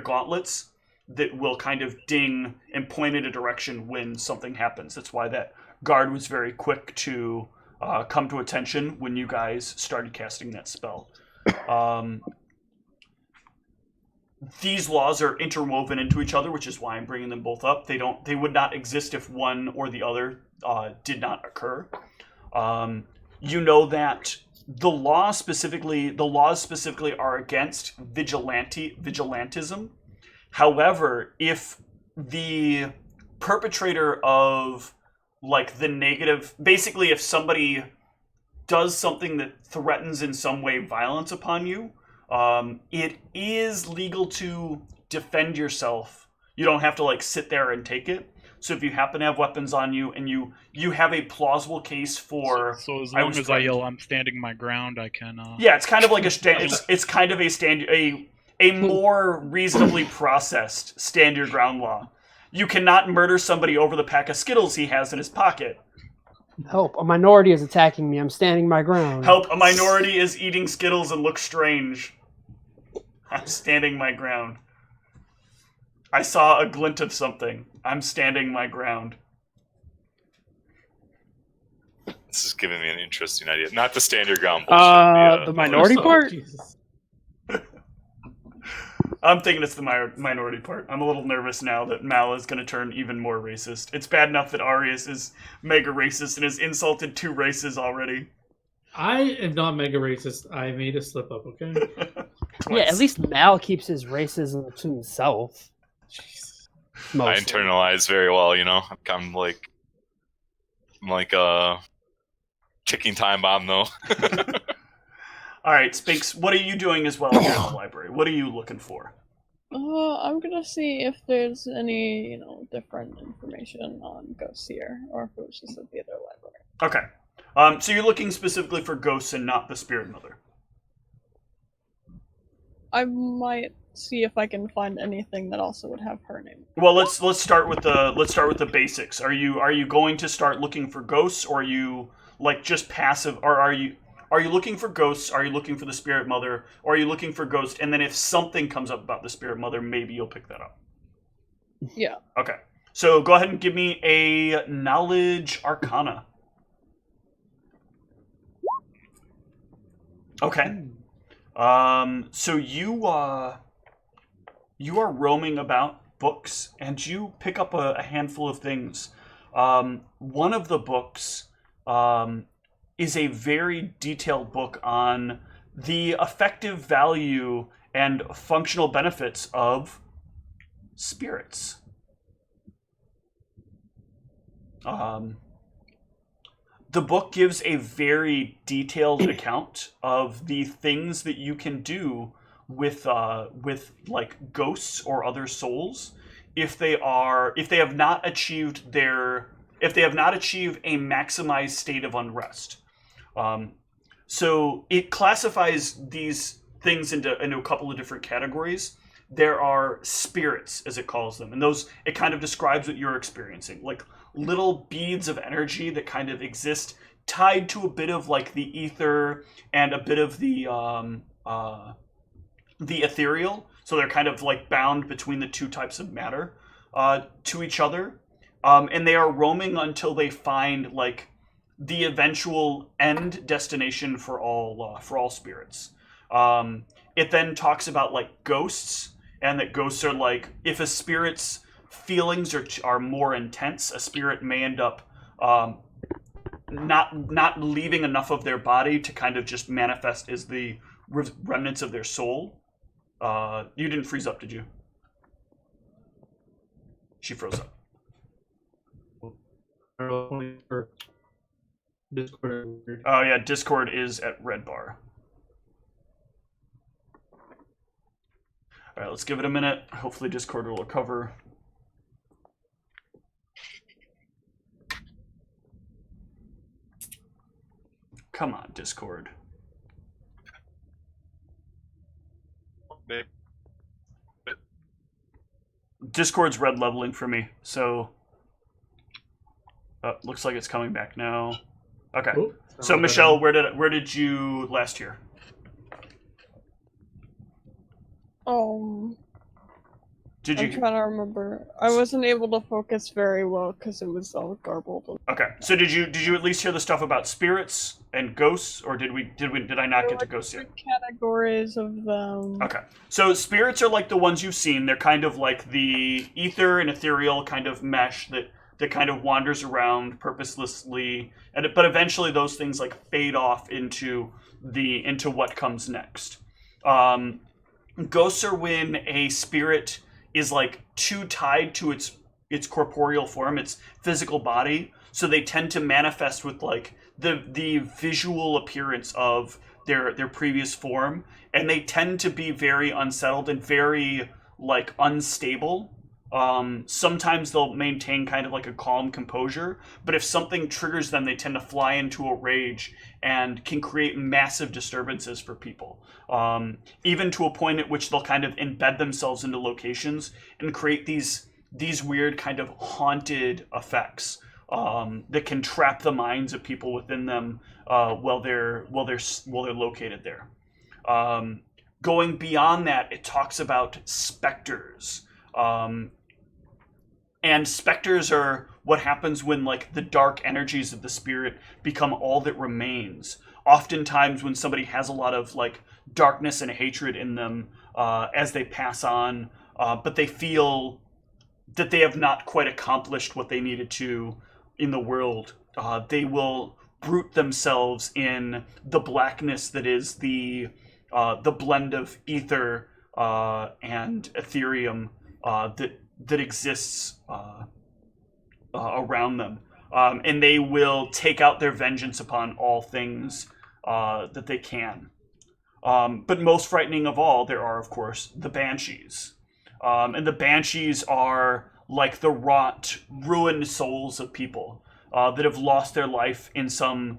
gauntlets that will kind of ding and point in a direction when something happens. That's why that guard was very quick to come to attention when you guys started casting that spell. These laws are interwoven into each other, which is why I'm bringing them both up. They would not exist if one or the other did not occur. You know that the laws specifically are against vigilantism. However, if the perpetrator of like the negative, basically if somebody does something that threatens in some way violence upon you, it is legal to defend yourself. You don't have to like sit there and take it. So if you happen to have weapons on you and you have a plausible case for, so as long as I yell, "I'm standing my ground," I can. Yeah, it's kind of like it's kind of a more reasonably processed stand your ground law. You cannot murder somebody over the pack of Skittles he has in his pocket. Help! A minority is attacking me. I'm standing my ground. Help! A minority is eating Skittles and looks strange. I'm standing my ground. I saw a glint of something. I'm standing my ground. This is giving me an interesting idea. Not the stand your ground bullshit. The minority part? Jesus. I'm thinking it's the minority part. I'm a little nervous now that Mal is going to turn even more racist. It's bad enough that Arius is mega racist and has insulted 2 races already. I am not mega racist. I made a slip up, okay? Yeah, at least Mal keeps his racism to himself. I internalize very well, you know. I'm like a ticking time bomb, though. All right, Spinks, what are you doing as well here in the library? What are you looking for? I'm gonna see if there's any, different information on ghosts here, or if it was just at the other library. Okay. So you're looking specifically for ghosts and not the Spirit Mother. I might see if I can find anything that also would have her name. Well, let's start with the basics. Are you going to start looking for ghosts, or are you like just passive, or are you looking for ghosts? Are you looking for the Spirit Mother? Or are you looking for ghosts? And then if something comes up about the Spirit Mother, maybe you'll pick that up. Yeah. Okay. So go ahead and give me a Knowledge Arcana. Okay. So you are roaming about books, and you pick up a handful of things. One of the books is a very detailed book on the effective value and functional benefits of spirits. The book gives a very detailed account of the things that you can do with like ghosts or other souls if they have not achieved a maximized state of unrest. So it classifies these things into a couple of different categories. There are spirits, as it calls them, and those, it kind of describes what you're experiencing, like little beads of energy that kind of exist tied to a bit of like the ether and a bit of the ethereal. So they're kind of like bound between the two types of matter to each other. And they are roaming until they find like the eventual end destination for all spirits. It then talks about like ghosts, and that ghosts are like, if a spirit's feelings are more intense, a spirit may end up not leaving enough of their body to kind of just manifest as the remnants of their soul. You didn't freeze up, did you? She froze up. Discord. Oh yeah, Discord is at red bar. All right, let's give it a minute. Hopefully Discord will recover. Come on, Discord. Discord's red leveling for me, so looks like it's coming back now. Okay. Oh, So Michelle, where did you last hear? Did I'm you? trying to remember. I wasn't able to focus very well because it was all garbled. Okay. So did you at least hear the stuff about spirits and ghosts, or did I not get to ghosts yet? Categories of them. Okay. So spirits are like the ones you've seen. They're kind of like the ether and ethereal kind of mesh that kind of wanders around purposelessly, but eventually those things like fade off into what comes next. Ghosts are when a spirit is like too tied to its corporeal form, its physical body, so they tend to manifest with like the visual appearance of their previous form, and they tend to be very unsettled and very like unstable. Sometimes they'll maintain kind of like a calm composure, but if something triggers them, they tend to fly into a rage and can create massive disturbances for people. Even to a point at which they'll kind of embed themselves into locations and create these weird kind of haunted effects that can trap the minds of people within them while they're located there. Going beyond that, it talks about specters. And specters are what happens when like the dark energies of the spirit become all that remains. Oftentimes when somebody has a lot of like darkness and hatred in them as they pass on, but they feel that they have not quite accomplished what they needed to in the world, they will root themselves in the blackness that is the blend of ether and ethereum that exists around them, and they will take out their vengeance upon all things that they can. But most frightening of all, there are, of course, the banshees, and the banshees are like the rot, ruined souls of people that have lost their life in some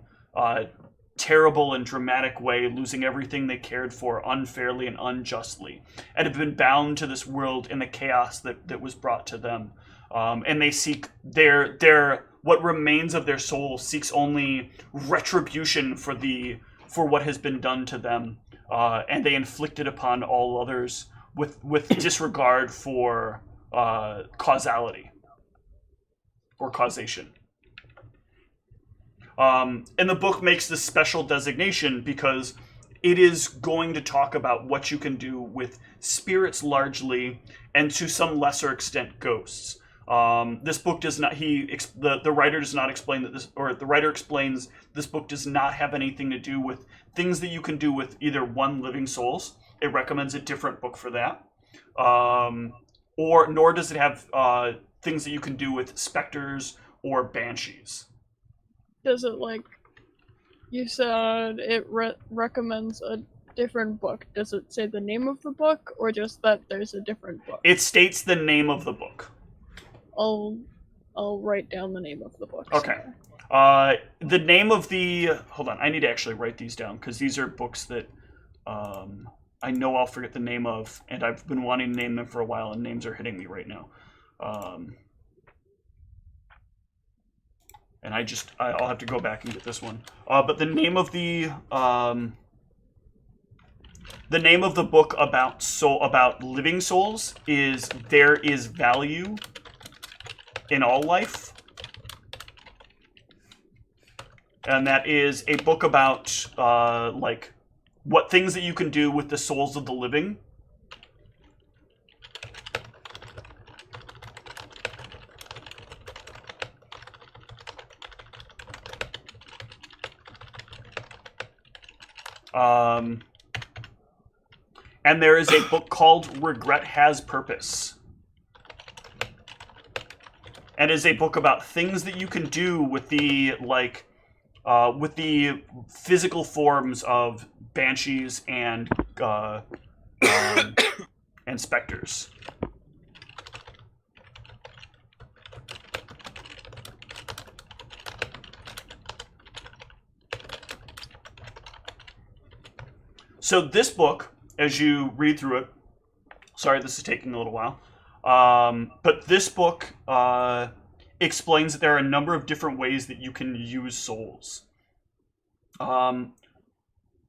terrible and dramatic way, losing everything they cared for unfairly and unjustly, and have been bound to this world in the chaos that was brought to them. And they seek their what remains of their soul seeks only retribution for what has been done to them, and they inflict it upon all others with disregard for causality or causation. And the book makes this special designation because it is going to talk about what you can do with spirits largely, and to some lesser extent ghosts. This book does not. The writer does not explain that this, or the writer explains this book does not have anything to do with things that you can do with either one living souls. It recommends a different book for that, nor does it have things that you can do with specters or banshees. Does it, like, you said it recommends a different book. Does it say the name of the book, or just that there's a different book? It states the name of the book. I'll write down the name of the book. Okay. The name of the... Hold on, I need to actually write these down, because these are books that I know I'll forget the name of, and I've been wanting to name them for a while, and names are hitting me right now. And I'll have to go back and get this one. But the name of the book about living souls is There Is Value in All Life. And that is a book about like what things that you can do with the souls of the living. And there is a book called Regret Has Purpose. And is a book about things that you can do with the physical forms of banshees and specters. So this book, as you read through it, sorry, this is taking a little while, but this book explains that there are a number of different ways that you can use souls.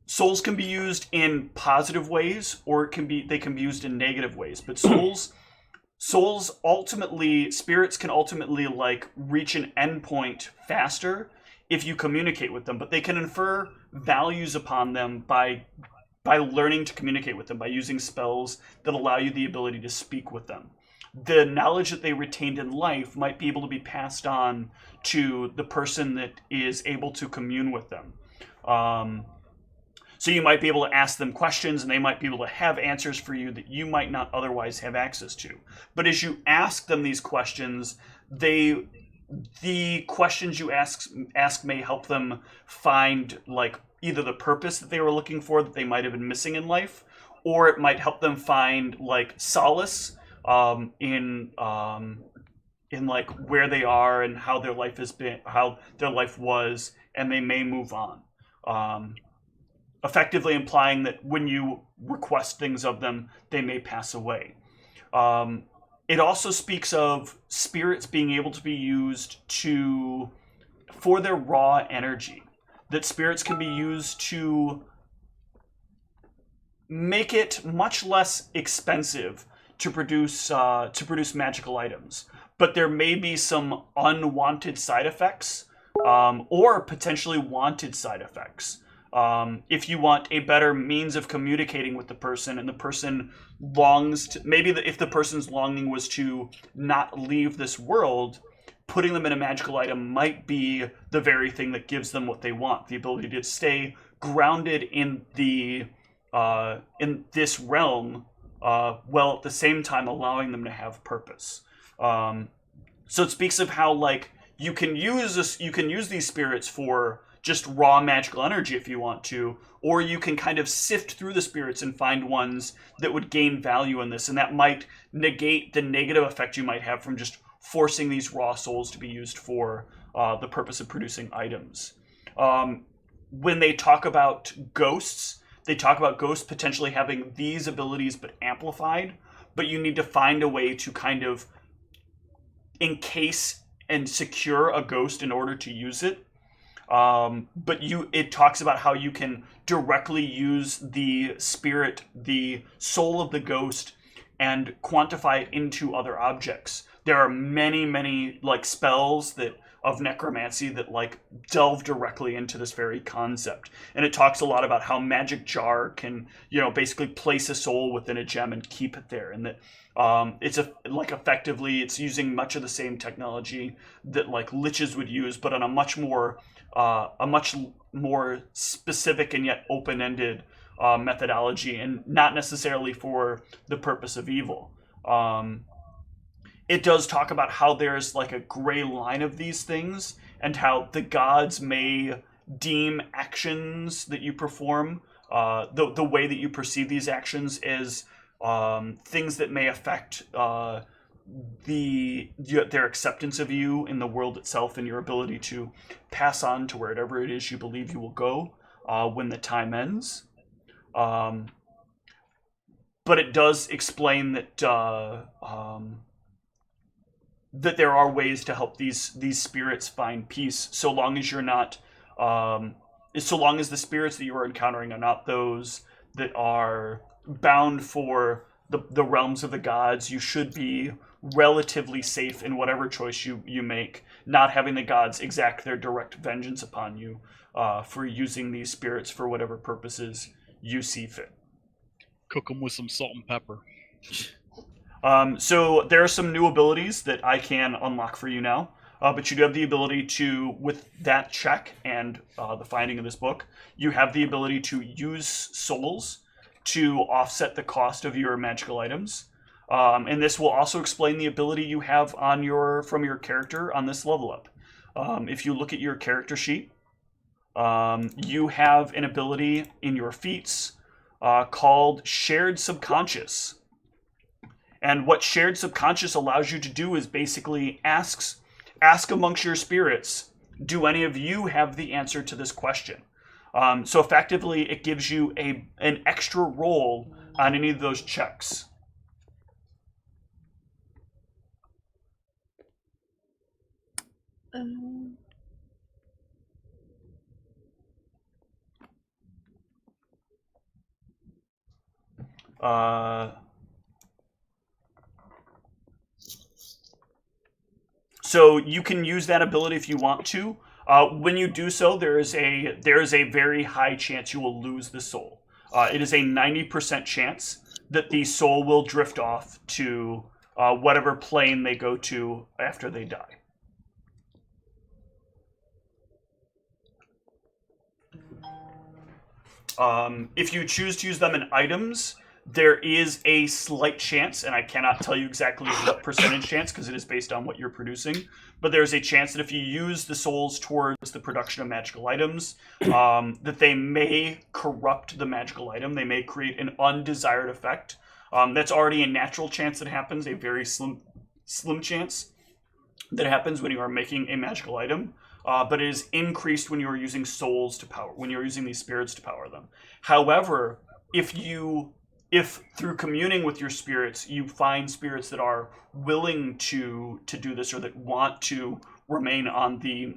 Souls can be used in positive ways, or they can be used in negative ways. But souls ultimately, spirits can ultimately like reach an endpoint faster if you communicate with them. But they can infer values upon them by learning to communicate with them, by using spells that allow you the ability to speak with them. The knowledge that they retained in life might be able to be passed on to the person that is able to commune with them. So you might be able to ask them questions, and they might be able to have answers for you that you might not otherwise have access to. But as you ask them these questions, the questions you ask may help them find like either the purpose that they were looking for that they might have been missing in life, or it might help them find like solace in like where they are and how their life has been, how their life was, and they may move on. Effectively implying that when you request things of them, they may pass away. It also speaks of spirits being able to be used for their raw energy. That spirits can be used to make it much less expensive to produce magical items. But there may be some unwanted side effects, or potentially wanted side effects. If you want a better means of communicating with the person, and the person longs to, if the person's longing was to not leave this world, putting them in a magical item might be the very thing that gives them what they want, the ability to stay grounded in this realm, while at the same time allowing them to have purpose. So it speaks of how like you can use these spirits for just raw magical energy if you want to, or you can kind of sift through the spirits and find ones that would gain value in this, and that might negate the negative effect you might have from just forcing these raw souls to be used for the purpose of producing items. When they talk about ghosts, they talk about ghosts potentially having these abilities but amplified, but you need to find a way to kind of encase and secure a ghost in order to use it. But it talks about how you can directly use the spirit, the soul of the ghost, and quantify it into other objects. There are many, many like spells of necromancy that like delve directly into this very concept. And it talks a lot about how Magic Jar can, basically place a soul within a gem and keep it there. And that effectively it's using much of the same technology that like liches would use, but on a much more specific and yet open-ended methodology, and not necessarily for the purpose of evil. It does talk about how there's like a gray line of these things, and how the gods may deem actions that you perform, the way that you perceive these actions, as things that may affect their acceptance of you in the world itself, and your ability to pass on to wherever it is you believe you will go when the time ends. But it does explain that that there are ways to help these spirits find peace, so long as you're not, so long as the spirits that you are encountering are not those that are bound for the realms of the gods. You should be relatively safe in whatever choice you make, not having the gods exact their direct vengeance upon you for using these spirits for whatever purposes you see fit. Cook them with some salt and pepper. So there are some new abilities that I can unlock for you now. but you do have the ability to, with that check and the finding of this book, you have the ability to use souls to offset the cost of your magical items. And this will also explain the ability you have on from your character on this level up. If you look at your character sheet, you have an ability in your feats called Shared Subconscious. And what Shared Subconscious allows you to do is basically ask amongst your spirits, do any of you have the answer to this question? So effectively, it gives you an extra roll on any of those checks. So you can use that ability if you want to. When you do so, there is a very high chance you will lose the soul. It is a 90% chance that the soul will drift off to whatever plane they go to after they die. If you choose to use them in items, there is a slight chance, and I cannot tell you exactly what percentage chance because it is based on what you're producing, but there's a chance that if you use the souls towards the production of magical items, that they may corrupt the magical item. They may create an undesired effect. That's already a natural chance that happens, a very slim chance that happens when you are making a magical item. But it is increased when you are using souls to power, when you're using these spirits to power them. However, if through communing with your spirits, you find spirits that are willing to do this or that want to remain on the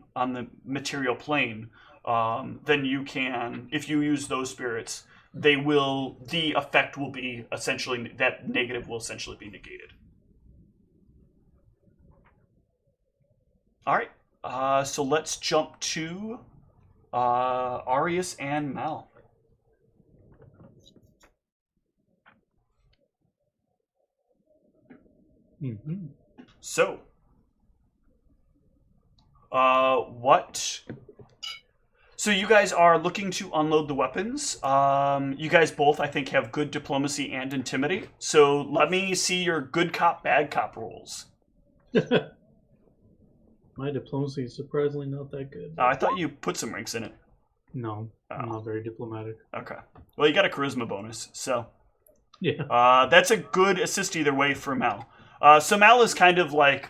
material plane, then you can, if you use those spirits, the effect will be essentially, that negative will essentially be negated. All right. So let's jump to Arius and Mal. Mm-hmm. So, what? So you guys are looking to unload the weapons. You guys both, I think, have good diplomacy and intimidate. So let me see your good cop, bad cop rolls. My diplomacy is surprisingly not that good. I thought you put some ranks in it. No, I'm not very diplomatic. Okay. Well, you got a charisma bonus, so Yeah. that's a good assist either way for Mal. So Mal is kind of like,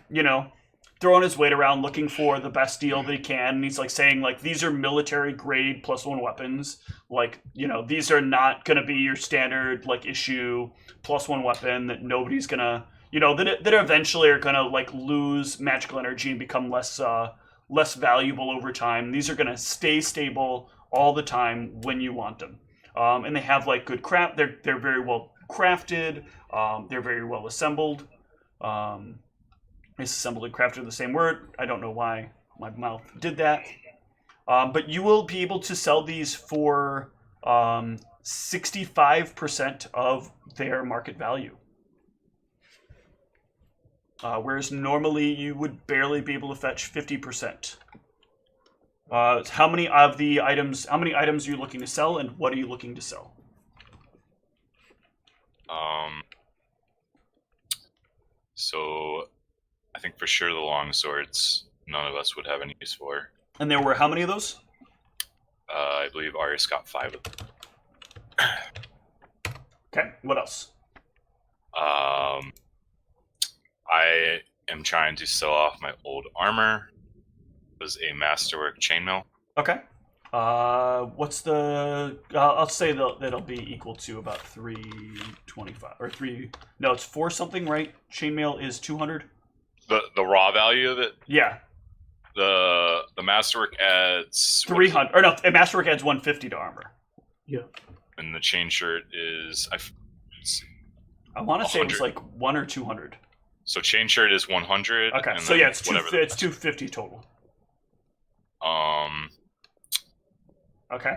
throwing his weight around looking for the best deal that he can. And he's like saying, like, these are military grade +1 weapons. Like, these are not going to be your standard, like, issue +1 weapon that nobody's going to, that eventually are going to, like, lose magical energy and become less valuable over time. These are going to stay stable all the time when you want them. And they have, like, good craft. They're very well crafted. They're very well assembled. Is assembled and crafted the same word. I don't know why my mouth did that. But you will be able to sell these for 65% of their market value. Whereas normally you would barely be able to fetch 50%. How many items are you looking to sell, and what are you looking to sell? So I think for sure the long swords none of us would have any use for. And there were how many of those? I believe Arius got 5 of them. Okay, what else? I am trying to sell off my old armor. It was a masterwork chainmail. Okay. What's the? I'll say that'll be equal to about 325 or 3. No, it's 4 something, right? Chainmail is 200. The raw value of it. Yeah. The masterwork adds 300. Or no, a masterwork adds 150 to armor. Yeah. And the chain shirt is I want to say it was 100. like 1 or 200. So chain shirt is 100. Okay, and so then yeah, it's whatever 250 total. Okay.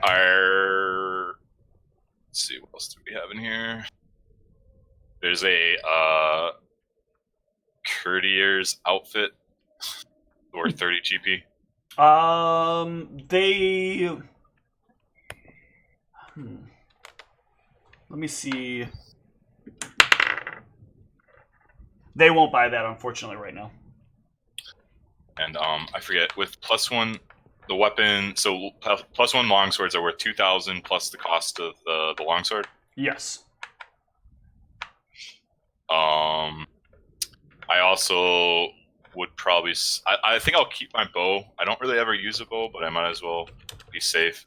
Let's see, what else do we have in here? There's a courtier's outfit. or 30 GP? They. Let me see. They won't buy that, unfortunately, right now. And I forget, with +1, the weapon, so +1 longswords are worth 2,000 plus the cost of the longsword. Yes. I also would probably, I think I'll keep my bow. I don't really ever use a bow, but I might as well be safe.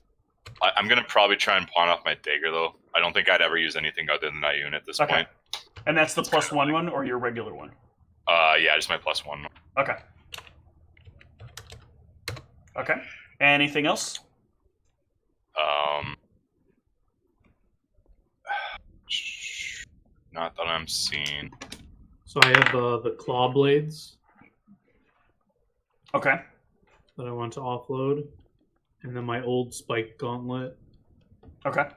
I'm gonna probably try and pawn off my dagger though. I don't think I'd ever use anything other than that unit at this point. And that's the +1 one or your regular one? Yeah, just my +1. Okay. Okay. Anything else? Not that I'm seeing. So I have the claw blades Okay. that I want to offload, and then my old spike gauntlet. Okay.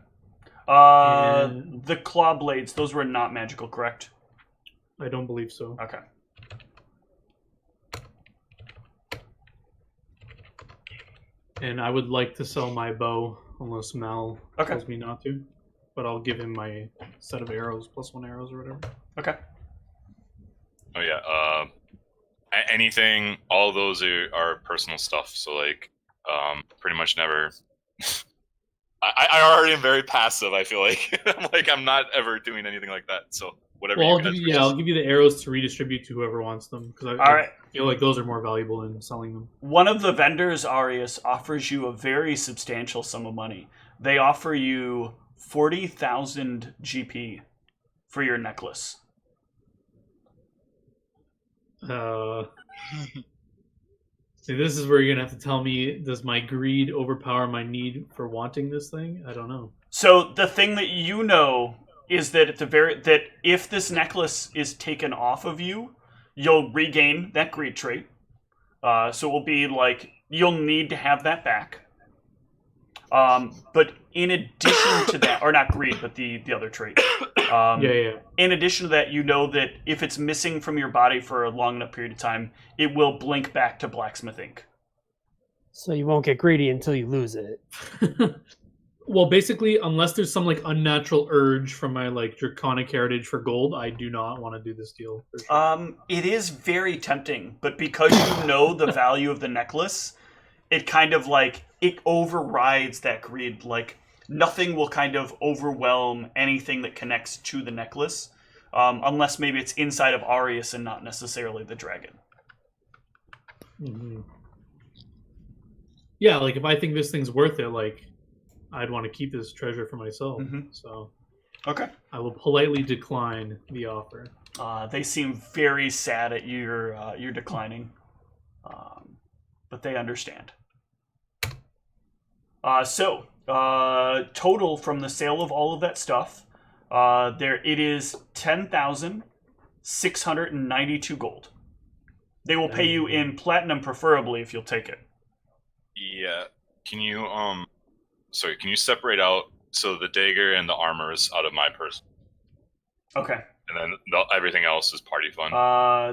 And- The claw blades, those were not magical, correct? I don't believe so. Okay. And I would like to sell my bow, unless Mal Okay. tells me not to. But I'll give him my set of arrows, +1 arrows or whatever. Okay. Oh yeah. Anything. All of those are personal stuff. So like, pretty much never. I already am very passive. I feel like I'm not ever doing anything like that. So whatever. Well, you I'll give you the arrows to redistribute to whoever wants them, because All right. I feel like those are more valuable than selling them. One of the vendors, Arius, offers you a very substantial sum of money. They offer you 40,000 GP for your necklace. See, this is where you're gonna have to tell me: does my greed overpower my need for wanting this thing? I don't know. So the thing that you know is that that if this necklace is taken off of you, you'll regain that greed trait. So it will be like you'll need to have that back. But in addition to that, or not greed, but the other trait. Yeah. In addition to that, you know that if it's missing from your body for a long enough period of time, it will blink back to blacksmith ink. So you won't get greedy until you lose it. Well, basically, unless there's some like unnatural urge from my like draconic heritage for gold, I do not want to do this deal. For sure. It is very tempting, but because you know the value of the necklace, it kind of like it overrides that greed. Like nothing will kind of overwhelm anything that connects to the necklace, unless maybe it's inside of Arius and not necessarily the dragon. Mm-hmm. Yeah, like if I think this thing's worth it, like I'd want to keep this treasure for myself. Mhm. So Okay. I will politely decline the offer. They seem very sad at your declining, but they understand. So total from the sale of all of that stuff, it is 10,692 gold. They will pay you in platinum, preferably, if you'll take it. Yeah. Can you can you separate out so the dagger and the armor is out of my purse, Okay. and then everything else is party fun?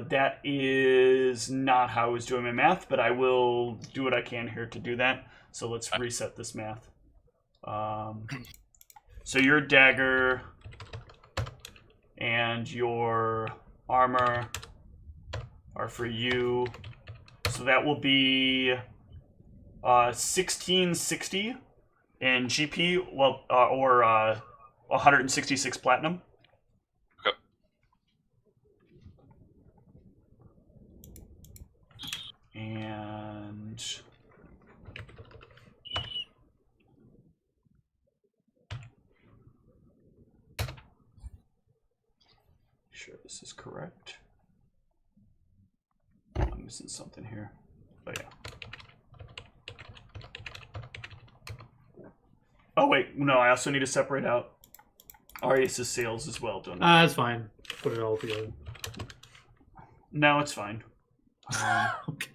That is not how I was doing my math, but I will do what I can here to do that. So let's reset this math. So your dagger and your armor are for you. So that will be 1660 in GP, or 166 platinum. Okay. And sure this is correct. I'm missing something here. But yeah. Oh wait, no, I also need to separate out Arius' sales as well, don't I? That's fine. Put it all together. No, it's fine. Okay.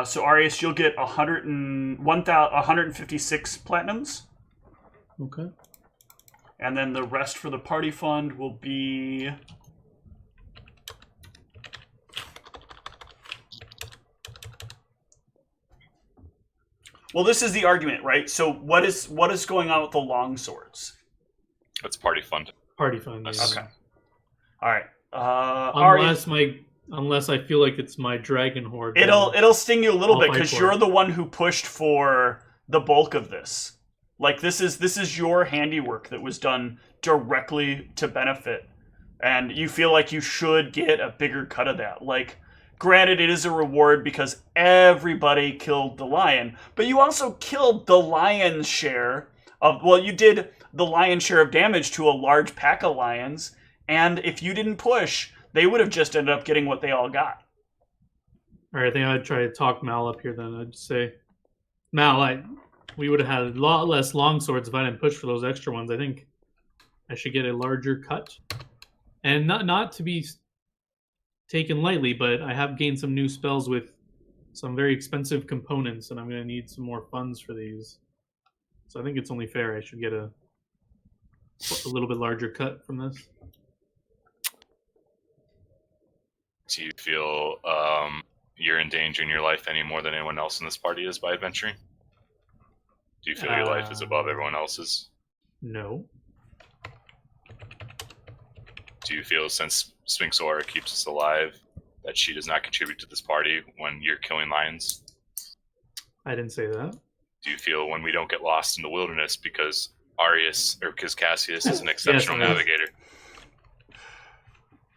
So Arius, you'll get 156 platinums. Okay. And then the rest for the party fund will be... Well, this is the argument, right? So what is going on with the long swords? That's party fund. Party fund. That's- Yeah. Okay. All right. Unless I feel like it's my dragon horde. It'll sting you a little I'll bit fight because for you're it. the one who pushed for the bulk of this. Like this is your handiwork that was done directly to benefit, and you feel like you should get a bigger cut of that. Like, granted, it is a reward because everybody killed the lion, but you also killed the lion's share of. Well, you did the lion's share of damage to a large pack of lions, and if you didn't push, they would have just ended up getting what they all got. All right, I think I'd try to talk Mal up here then. I'd say, Mal, we would have had a lot less longswords if I didn't push for those extra ones. I think I should get a larger cut. And not to be taken lightly, but I have gained some new spells with some very expensive components, and I'm going to need some more funds for these. So I think it's only fair I should get a little bit larger cut from this. Do you feel you're endangering your life any more than anyone else in this party is by adventuring? Do you feel your life is above everyone else's? No. Do you feel, since Sphinx Aura keeps us alive, that she does not contribute to this party when you're killing lions? I didn't say that. Do you feel when we don't get lost in the wilderness because Cassius is an exceptional Yes, navigator?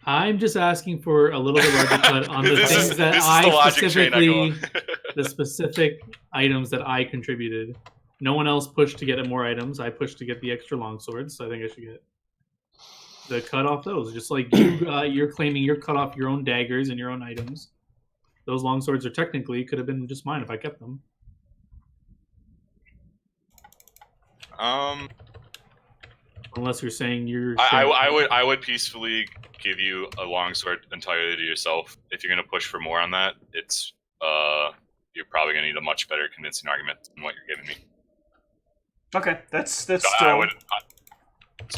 I'm just asking for a little bit larger cut on the This things is that the I logic train I go specifically, on. the specific items that I contributed. No one else pushed to get more items. I pushed to get the extra longswords, so I think I should get the cut off those. Just like you're claiming you're cut off your own daggers and your own items. Those longswords are technically could have been just mine if I kept them. Unless you're saying you're. I would peacefully give you a longsword entirely to yourself. If you're gonna push for more on that, it's you're probably gonna need a much better convincing argument than what you're giving me. Okay, that's So still.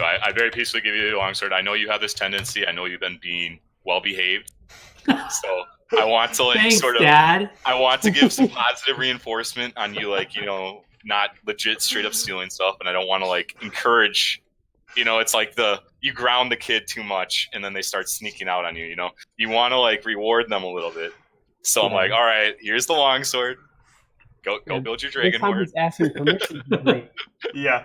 I very peacefully give you a longsword. I know you have this tendency. I know you've been being well behaved. So I want to Thanks, sort of. Dad. I want to give some positive reinforcement on you, not legit straight up stealing stuff, and I don't want to encourage. It's like you ground the kid too much, and then they start sneaking out on you. You want to reward them a little bit. So I'm like, all right, here's the longsword. Go build your dragon This time horde. he's asking permission. Great. Yeah.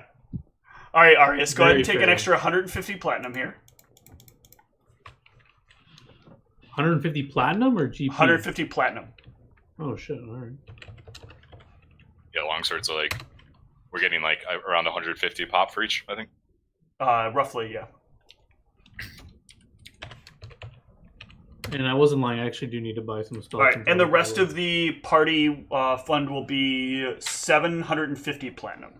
All right, Arius, go ahead and take Very an fair. extra 150 platinum here. 150 platinum or GP? 150 platinum. Oh shit! All right. Yeah, longswords are we're getting around 150 pop for each, I think. Roughly, yeah. And I wasn't lying. I actually do need to buy some stuff. All right, and the rest of the party fund will be 750 platinum.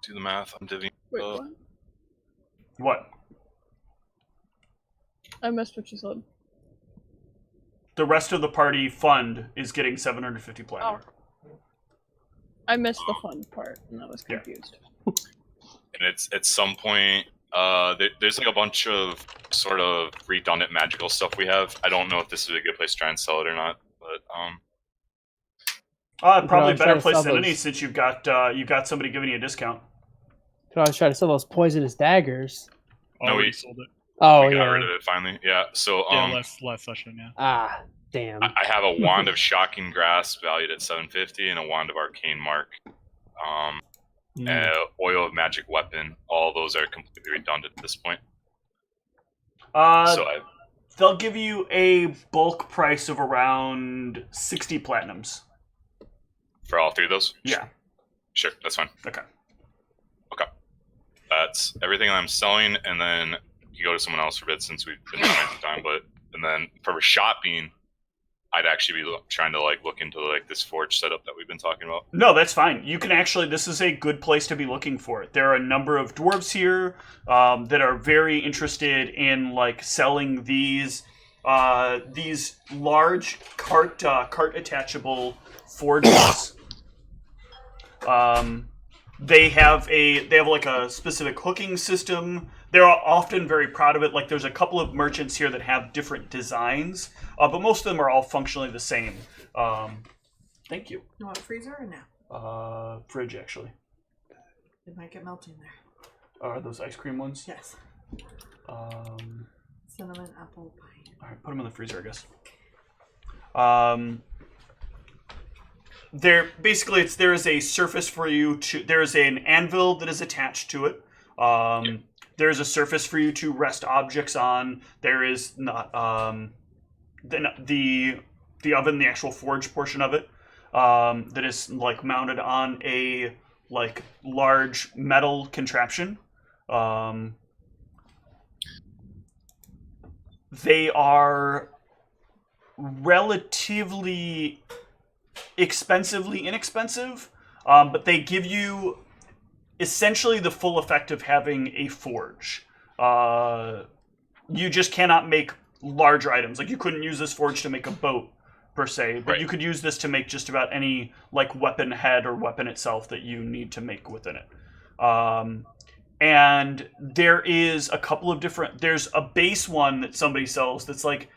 Do the math. I'm divvying. Wait, what? What? I missed what you said. The rest of the party fund is getting 750 platinum. I missed the fun part, and I was confused. And it's at some point. There's a bunch of sort of redundant magical stuff we have. I don't know if this is a good place to try and sell it or not, but Probably always try better to place sell than any those. since you've got somebody giving you a discount. Could always try to sell those poisonous daggers. No, Already we- sold it. Oh we got yeah. rid of it finally. Yeah. So Yeah, last session. Yeah. Ah, damn. I have a wand of shocking grasp valued at 750 and a wand of arcane mark. Oil of magic weapon. All those are completely redundant at this point. They'll give you a bulk price of around 60 platinums. For all three of those? Yeah. Sure, that's fine. Okay. That's everything I'm selling, and then you go to someone else for bid since we've been doing it time. And then for shopping, I'd actually be trying to look into this forge setup that we've been talking about. No, that's fine. You can actually. This is a good place to be looking for it. There are a number of dwarves here that are very interested in selling these these large cart attachable forges. They have like a specific hooking system. They're often very proud of it. Like there's a couple of merchants here that have different designs, but most of them are all functionally the same. Thank you. You want a freezer or no? Fridge actually. It might get melty in there. Are those ice cream ones? Yes. Cinnamon apple pie. All right, put them in the freezer, I guess. There is a surface for you to. There is an anvil that is attached to it. There is a surface for you to rest objects on. There is not the oven, the actual forge portion of it, that is like mounted on a like large metal contraption. They are relatively expensively inexpensive, but they give you essentially the full effect of having a forge. You just cannot make larger items. Like you couldn't use this forge to make a boat per se, but you could use this to make just about any like weapon head or weapon itself that you need to make within it. And there is a couple of different. There's a base one that somebody sells that's like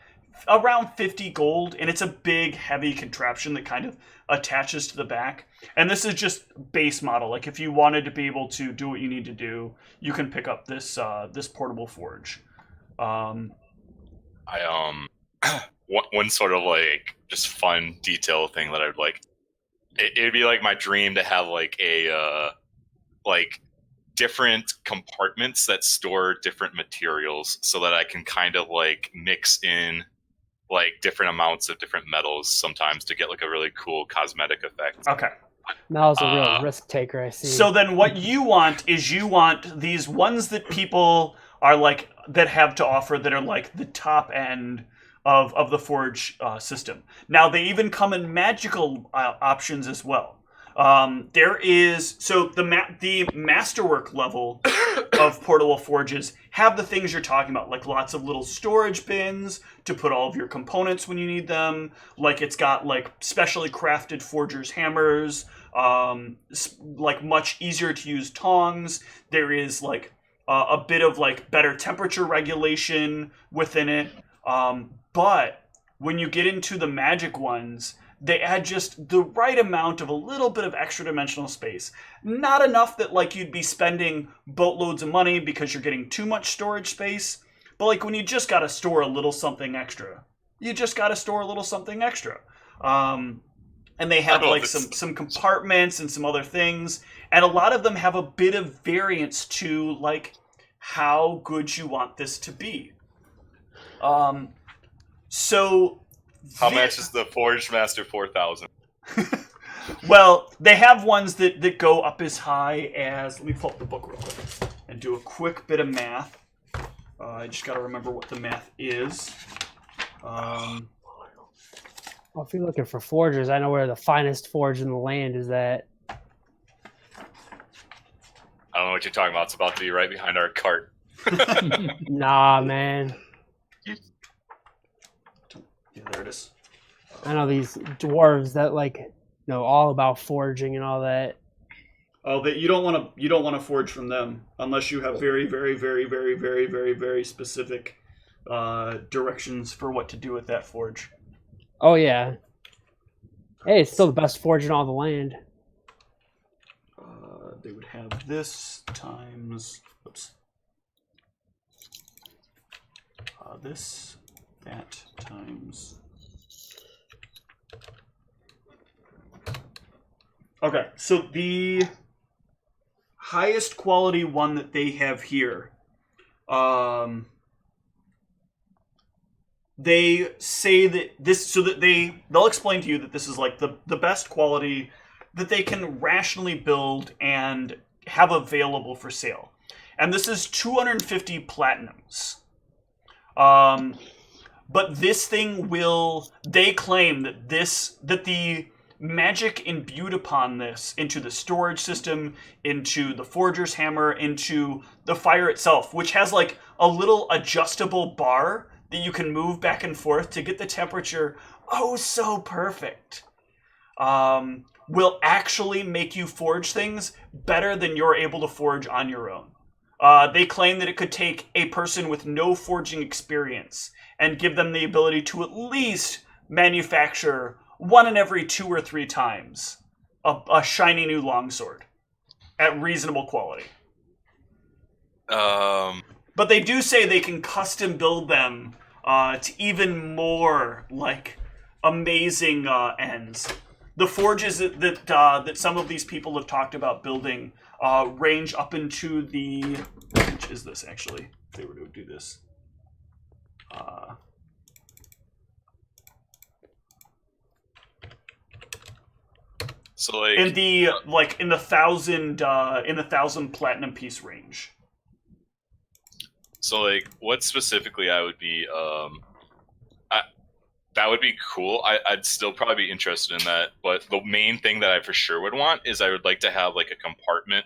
around 50 gold, and it's a big, heavy contraption that kind of attaches to the back. And this is just base model. Like if you wanted to be able to do what you need to do, you can pick up this this portable forge. One sort of like just fun detail thing that I'd like. It'd be like my dream to have like a like different compartments that store different materials so that I can kind of like mix in like different amounts of different metals sometimes to get like a really cool cosmetic effect. Okay. Mal's a real risk taker, I see. So then what you want is you want these ones that people are like, that have to offer that are like the top end of the forge system. Now they even come in magical options as well. There is, so the masterwork level of portable forges have the things you're talking about, like lots of little storage bins to put all of your components when you need them. Like it's got like specially crafted forger's hammers, like much easier to use tongs. There is like a bit of like better temperature regulation within it. But when you get into the magic ones, they add just the right amount of a little bit of extra dimensional space. Not enough that like you'd be spending boatloads of money because you're getting too much storage space. But like when you just got to store a little something extra, you just got to store a little something extra. And they have like some compartments and some other things. And a lot of them have a bit of variance to like how good you want this to be. So how much is the Forge Master 4000? Well, they have ones that go up as high as... Let me pull up the book real quick and do a quick bit of math. I just got to remember what the math is. Well, if you're looking for forgers, I know where the finest forge in the land is at. I don't know what you're talking about. It's about to be right behind our cart. Nah, man. Yeah, there it is. I know these dwarves that like know all about forging and all that. Oh, that you don't want to forge from them unless you have very, very, very, very, very, very, very specific directions for what to do with that forge. Oh yeah. Hey, it's still the best forge in all the land. They would have this times. Oops. This. That times. Okay, so the highest quality one that they have here, they say that this, so that they'll explain to you that this is like the best quality that they can rationally build and have available for sale. And this is 250 platinums. But this thing will, they claim that the magic imbued upon this into the storage system, into the forger's hammer, into the fire itself, which has like a little adjustable bar that you can move back and forth to get the temperature oh so perfect will actually make you forge things better than you're able to forge on your own. They claim that it could take a person with no forging experience and give them the ability to at least manufacture 1 in every 2 or 3 times a shiny new longsword at reasonable quality. But they do say they can custom build them to even more like amazing ends. The forges that some of these people have talked about building range up into the... Which is this, actually? If they were to do this. So like in the 1,000 platinum piece range. So like what specifically I would be that would be cool. I'd still probably be interested in that, but the main thing that I for sure would want is I would like to have like a compartment,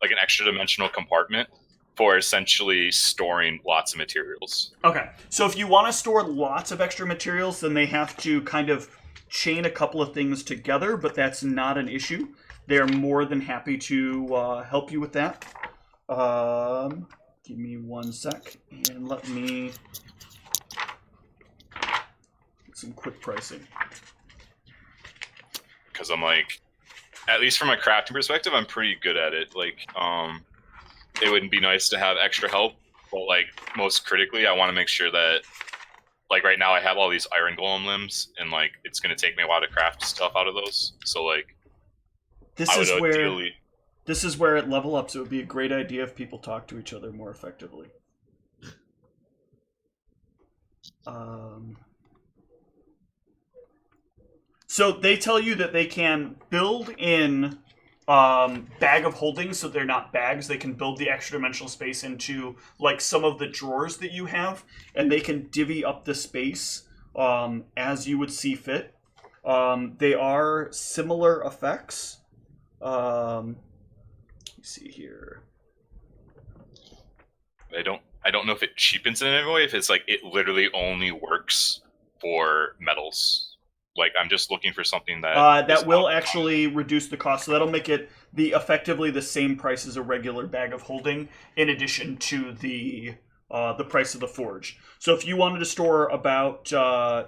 like an extra dimensional compartment for essentially storing lots of materials. Okay, so if you want to store lots of extra materials, then they have to kind of chain a couple of things together, but that's not an issue. They're more than happy to help you with that. Give me 1 sec, and let me get some quick pricing. Because I'm like, at least from a crafting perspective, I'm pretty good at it. Like, it would be nice to have extra help, but like most critically, I want to make sure that, like right now, I have all these iron golem limbs, and like it's going to take me a while to craft stuff out of those. So like, This is where at level ups it would be a great idea if people talk to each other more effectively. So they tell you that they can build in bag of holding, so they're not bags. They can build the extra dimensional space into like some of the drawers that you have, and they can divvy up the space as you would see fit. They are similar effects. Let me see here. I don't know if it cheapens it in any way, if it's like it literally only works for metals. Like I'm just looking for something that will actually reduce the cost, so that'll make it effectively the same price as a regular bag of holding, in addition to the price of the forge. So if you wanted to store about,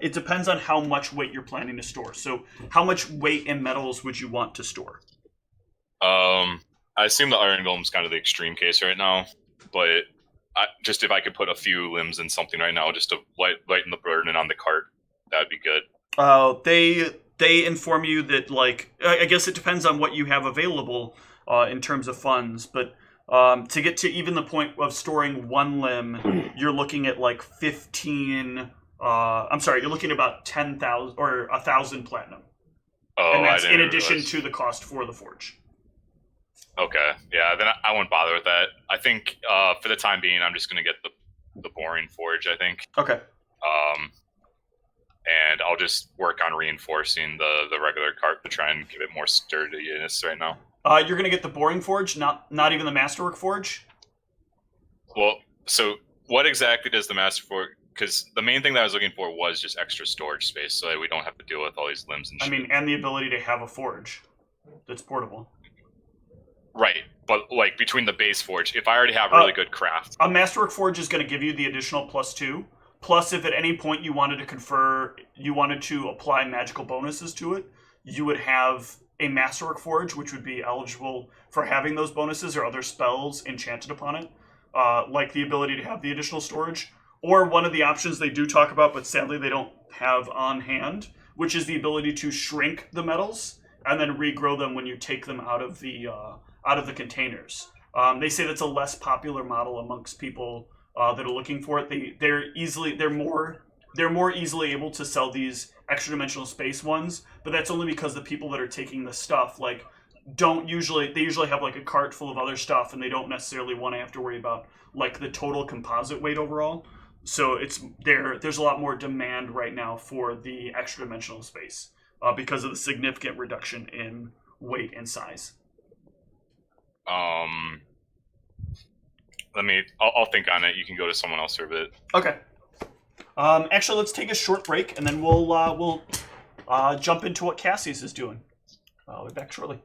it depends on how much weight you're planning to store. So how much weight in metals would you want to store? I assume the iron golem's kind of the extreme case right now, but just if I could put a few limbs in something right now, just to lighten the burden on the cart, that'd be good. They inform you that, like, I guess it depends on what you have available in terms of funds, but to get to even the point of storing 1 limb, you're looking at like 15. You're looking at about 10,000 or 1,000 platinum. Oh, and that's in addition to the cost for the forge. Okay, yeah, then I won't bother with that. I think for the time being, I'm just gonna get the boring forge. I think. Okay. And I'll just work on reinforcing the regular cart to try and give it more sturdiness right now. You're gonna get the boring forge, not even the masterwork forge. Well, so what exactly does the masterwork? Because the main thing that I was looking for was just extra storage space, so that we don't have to deal with all these limbs and shit. And the ability to have a forge that's portable. Right, but like between the base forge, if I already have really good craft, a masterwork forge is going to give you the additional +2. Plus, if at any point you wanted to apply magical bonuses to it, you would have a masterwork forge, which would be eligible for having those bonuses or other spells enchanted upon it, like the ability to have the additional storage, or one of the options they do talk about, but sadly they don't have on hand, which is the ability to shrink the metals and then regrow them when you take them out of the containers. They say that's a less popular model amongst people that are looking for it. They're more easily able to sell these extra dimensional space ones, but that's only because the people that are taking the stuff they usually have like a cart full of other stuff, and they don't necessarily want to have to worry about like the total composite weight overall. So there's a lot more demand right now for the extra dimensional space because of the significant reduction in weight and size. I'll think on it. You can go to someone else for a bit. Okay. Actually, let's take a short break, and then we'll jump into what Cassie's is doing. We'll be back shortly.